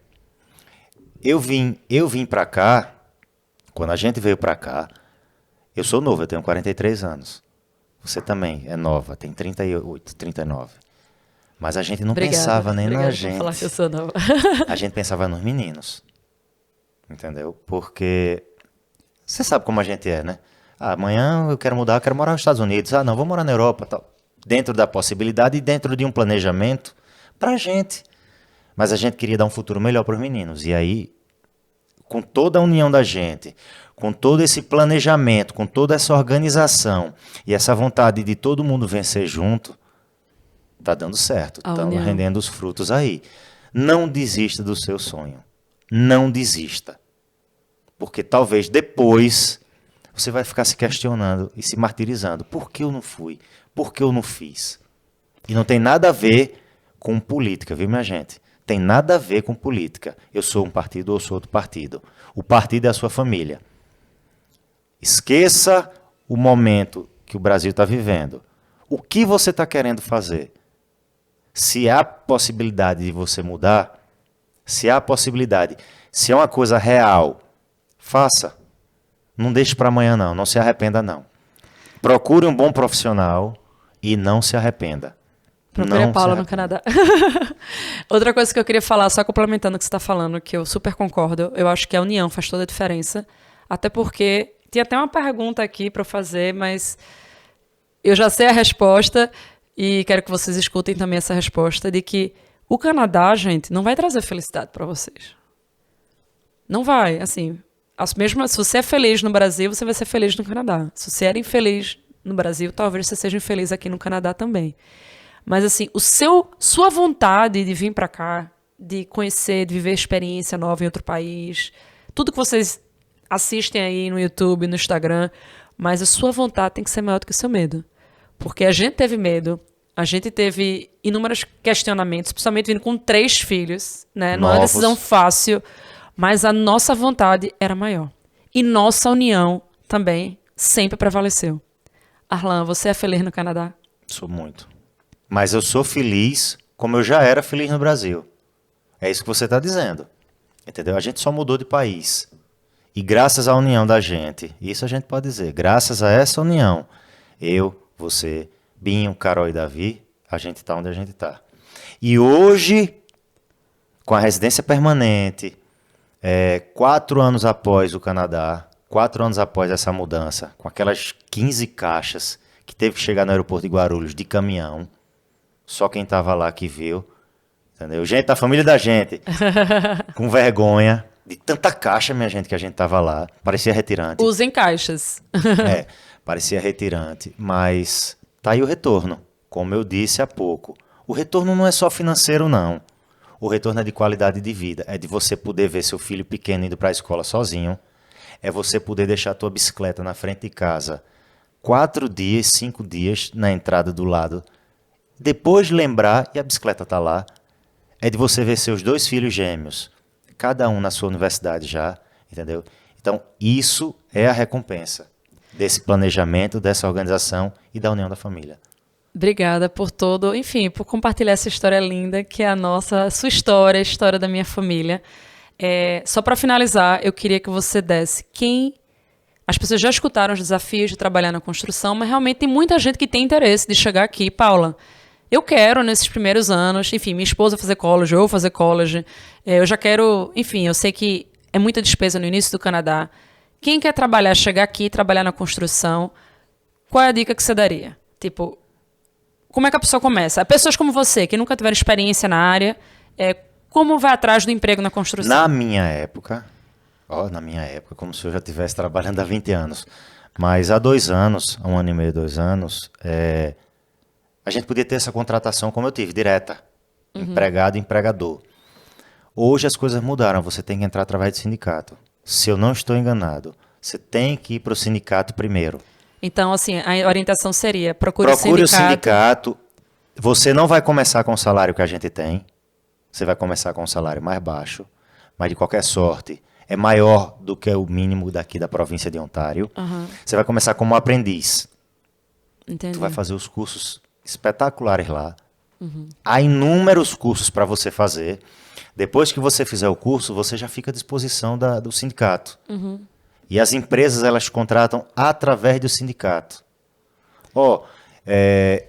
Eu vim para cá, quando a gente veio para cá, eu sou novo, eu tenho 43 anos. Você também é nova, tem 38, 39. Mas a gente não pensava nem na gente. Por falar que eu sou nova. A gente pensava nos meninos. Entendeu? Porque você sabe como a gente é, né? Amanhã eu quero mudar, eu quero morar nos Estados Unidos. Não, vou morar na Europa, tal. Dentro da possibilidade e dentro de um planejamento pra gente. Mas a gente queria dar um futuro melhor para os meninos. E aí, com toda a união da gente, com todo esse planejamento, com toda essa organização e essa vontade de todo mundo vencer junto, tá dando certo. Estamos rendendo os frutos aí. Não desista do seu sonho. Não desista. Porque talvez depois você vai ficar se questionando e se martirizando. Por que eu não fui? Por que eu não fiz? E não tem nada a ver com política, viu, minha gente? Tem nada a ver com política. Eu sou um partido ou sou outro partido. O partido é a sua família. Esqueça o momento que o Brasil está vivendo. O que você está querendo fazer? Se há possibilidade de você mudar, se há possibilidade, se é uma coisa real, faça. Não deixe para amanhã, não. Não se arrependa, não. Procure um bom profissional e não se arrependa. Procure a Paula no Canadá. Outra coisa que eu queria falar, só complementando o que você está falando, que eu super concordo, eu acho que a união faz toda a diferença. Até porque, tinha até uma pergunta aqui para eu fazer, mas eu já sei a resposta e quero que vocês escutem também essa resposta, de que o Canadá, gente, não vai trazer felicidade para vocês. Não vai, assim. Mesmo se você é feliz no Brasil, você vai ser feliz no Canadá. Se você era infeliz no Brasil, talvez você seja infeliz aqui no Canadá também. Mas assim, sua vontade de vir para cá de conhecer, de viver experiência nova em outro país. Tudo que vocês assistem aí no YouTube, no Instagram, mas a sua vontade tem que ser maior do que o seu medo. Porque a gente teve medo, a gente teve inúmeros questionamentos, principalmente vindo com 3 filhos, né? Não é uma Novos. decisão fácil, mas a nossa vontade era maior. E nossa união também sempre prevaleceu. Arlan, você é feliz no Canadá? Sou muito. Mas eu sou feliz como eu já era feliz no Brasil. É isso que você está dizendo. Entendeu? A gente só mudou de país. E graças à união da gente, isso a gente pode dizer, graças a essa união, eu, você, Binho, Carol e Davi, a gente está onde a gente está. E hoje, com a residência permanente, 4 anos após o Canadá, 4 anos após essa mudança, com aquelas 15 caixas que teve que chegar no aeroporto de Guarulhos de caminhão, só quem estava lá que viu, entendeu? Gente da família da gente, com vergonha de tanta caixa, minha gente, que a gente tava lá, parecia retirante. Usem caixas. Parecia retirante, mas tá aí o retorno, como eu disse há pouco. O retorno não é só financeiro, não. O retorno é de qualidade de vida, é de você poder ver seu filho pequeno indo para a escola sozinho, é você poder deixar a tua bicicleta na frente de casa 4 dias, 5 dias na entrada do lado, depois lembrar e a bicicleta tá lá, é de você ver seus 2 filhos gêmeos, cada um na sua universidade já, entendeu? Então, isso é a recompensa desse planejamento, dessa organização e da união da família. Obrigada por todo, enfim, por compartilhar essa história linda, que é a sua história, a história da minha família. Só para finalizar, eu queria que você desse as pessoas já escutaram os desafios de trabalhar na construção, mas realmente tem muita gente que tem interesse de chegar aqui. Paula, eu quero, nesses primeiros anos, enfim, minha esposa fazer college, eu fazer college, eu já quero, enfim, eu sei que é muita despesa no início do Canadá. Quem quer trabalhar, chegar aqui, trabalhar na construção, qual é a dica que você daria? Tipo, como é que a pessoa começa? Pessoas como você, que nunca tiveram experiência na área, como vai atrás do emprego na construção? Na minha época, como se eu já estivesse trabalhando há 20 anos, mas há 2 anos, há 1 ano e meio, 2 anos, a gente podia ter essa contratação como eu tive, direta, empregado e empregador. Hoje as coisas mudaram, você tem que entrar através do sindicato. Se eu não estou enganado, você tem que ir para o sindicato primeiro. Então, assim, a orientação seria, procure o sindicato. Você não vai começar com o salário que a gente tem, você vai começar com um salário mais baixo, mas de qualquer sorte é maior do que o mínimo daqui da província de Ontário. Você vai começar como aprendiz. Entendi. Tu vai fazer os cursos espetaculares lá. Há inúmeros cursos para você fazer. Depois que você fizer o curso, você já fica à disposição do sindicato. E as empresas, elas contratam através do sindicato.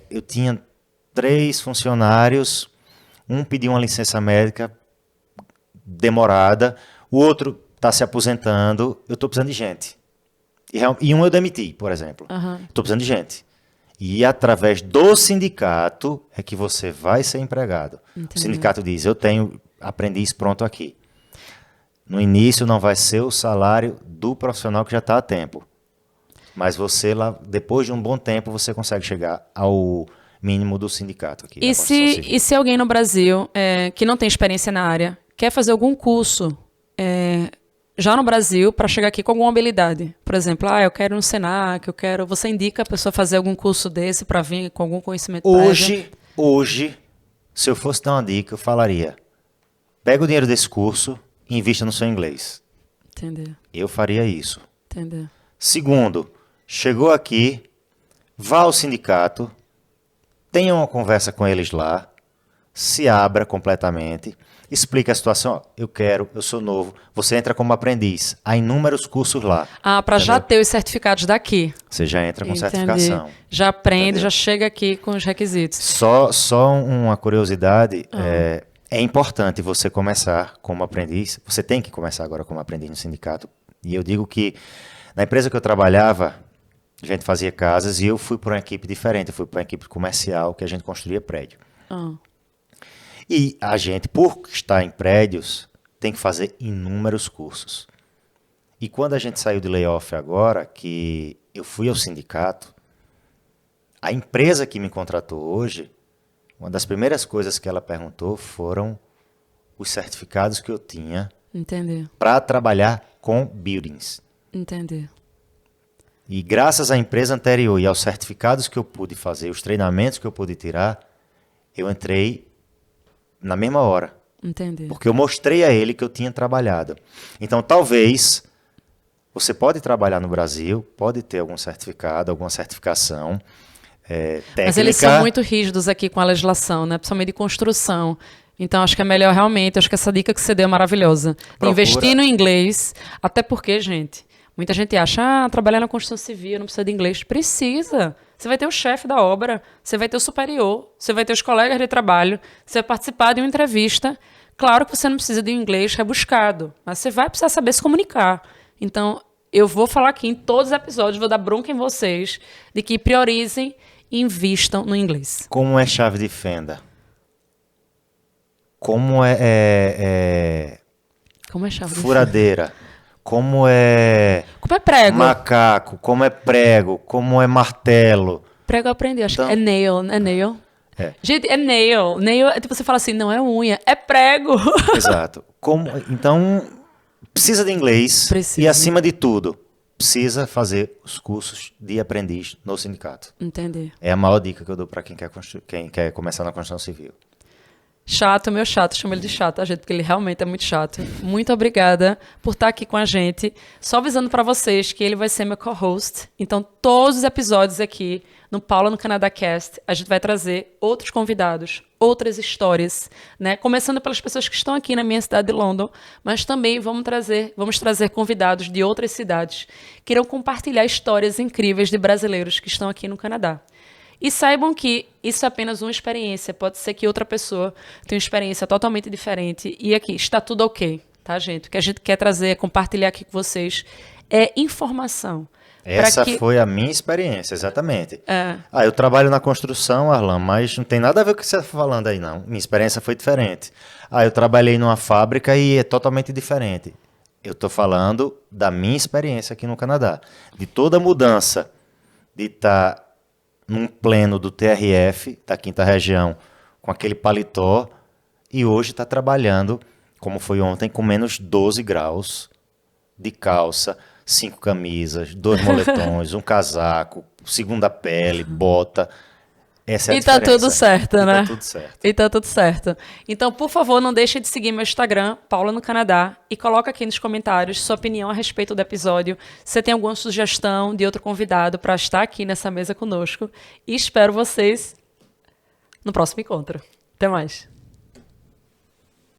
Eu tinha 3 funcionários, um pediu uma licença médica demorada, o outro está se aposentando, eu estou precisando de gente. E um eu demiti, por exemplo. Estou precisando de gente. E através do sindicato é que você vai ser empregado. Entendi. O sindicato diz, eu tenho aprendiz pronto aqui. No início não vai ser o salário do profissional que já está a tempo. Mas você lá, depois de um bom tempo, você consegue chegar ao mínimo do sindicato aqui. E se alguém no Brasil que não tem experiência na área, quer fazer algum curso já no Brasil para chegar aqui com alguma habilidade? Por exemplo, eu quero no Senac, você indica a pessoa fazer algum curso desse para vir com algum conhecimento prévio? Hoje, se eu fosse dar uma dica, eu falaria, pega o dinheiro desse curso e invista no seu inglês. Entendeu. Eu faria isso. Entendeu. Segundo, chegou aqui, vá ao sindicato, tenha uma conversa com eles lá, se abra completamente, explique a situação. Eu sou novo. Você entra como aprendiz. Há inúmeros cursos lá. Para já ter os certificados daqui. Você já entra com certificação. Já aprende, já chega aqui com os requisitos. Só uma curiosidade. É importante você começar como aprendiz. Você tem que começar agora como aprendiz no sindicato. E eu digo que na empresa que eu trabalhava, a gente fazia casas e eu fui para uma equipe diferente. Eu fui para uma equipe comercial que a gente construía prédio. E a gente, por estar em prédios, tem que fazer inúmeros cursos. E quando a gente saiu de layoff agora, que eu fui ao sindicato, a empresa que me contratou hoje, uma das primeiras coisas que ela perguntou foram os certificados que eu tinha Entendi. para trabalhar com buildings. Entendi. E graças à empresa anterior e aos certificados que eu pude fazer, os treinamentos que eu pude tirar, eu entrei na mesma hora. Entendi. Porque eu mostrei a ele que eu tinha trabalhado. Então, talvez, você pode trabalhar no Brasil, pode ter algum certificado, alguma certificação técnica. Mas eles são muito rígidos aqui com a legislação, né? Principalmente de construção. Então, acho que é melhor realmente, acho que essa dica que você deu é maravilhosa. De investir no inglês, até porque, gente, muita gente acha, trabalhar na construção civil não precisa de inglês. Precisa. Você vai ter o chefe da obra, você vai ter o superior, você vai ter os colegas de trabalho, você vai participar de uma entrevista. Claro que você não precisa de um inglês rebuscado, mas você vai precisar saber se comunicar. Então, eu vou falar aqui em todos os episódios, vou dar bronca em vocês, de que priorizem e invistam no inglês. Como é chave de fenda? Como Como é chave de furadeira? Como é Como é prego? macaco? Como é prego? Como é martelo? Prego eu aprendi, acho Então- que é nail, é nail. É. Gente, é nail. Nail é tipo, você fala assim, não é unha, é prego. Exato. Então, precisa de inglês Precisa. e, acima de tudo, precisa fazer os cursos de aprendiz no sindicato. Entendi. É a maior dica que eu dou para quem quer começar na construção civil. Chato, meu chato, chamo ele de chato, tá, gente? Porque ele realmente é muito chato. Muito obrigada por estar aqui com a gente. Só avisando para vocês que ele vai ser meu co-host. Então, todos os episódios aqui no Paula no Canadá Cast, a gente vai trazer outros convidados, outras histórias, né? Começando pelas pessoas que estão aqui na minha cidade de London, mas também vamos trazer convidados de outras cidades que irão compartilhar histórias incríveis de brasileiros que estão aqui no Canadá. E saibam que isso é apenas uma experiência. Pode ser que outra pessoa tenha uma experiência totalmente diferente. E aqui, está tudo ok, tá, gente? O que a gente quer trazer, compartilhar aqui com vocês, é informação. Essa foi a minha experiência, exatamente. É. Eu trabalho na construção, Arlan, mas não tem nada a ver com o que você está falando aí, não. Minha experiência foi diferente. Eu trabalhei numa fábrica e é totalmente diferente. Eu estou falando da minha experiência aqui no Canadá. De toda a mudança de estar num pleno do TRF, da 5ª região, com aquele paletó, e hoje está trabalhando, como foi ontem, com menos 12 graus, de calça, 5 camisas, 2 moletões, um casaco, segunda pele, bota. Essa é a E tá diferença. tudo certo, né? Tá tudo certo. E tá tudo certo. Então, por favor, não deixe de seguir meu Instagram, Paula no Canadá, e coloca aqui nos comentários sua opinião a respeito do episódio. Se você tem alguma sugestão de outro convidado para estar aqui nessa mesa conosco. E espero vocês no próximo encontro. Até mais.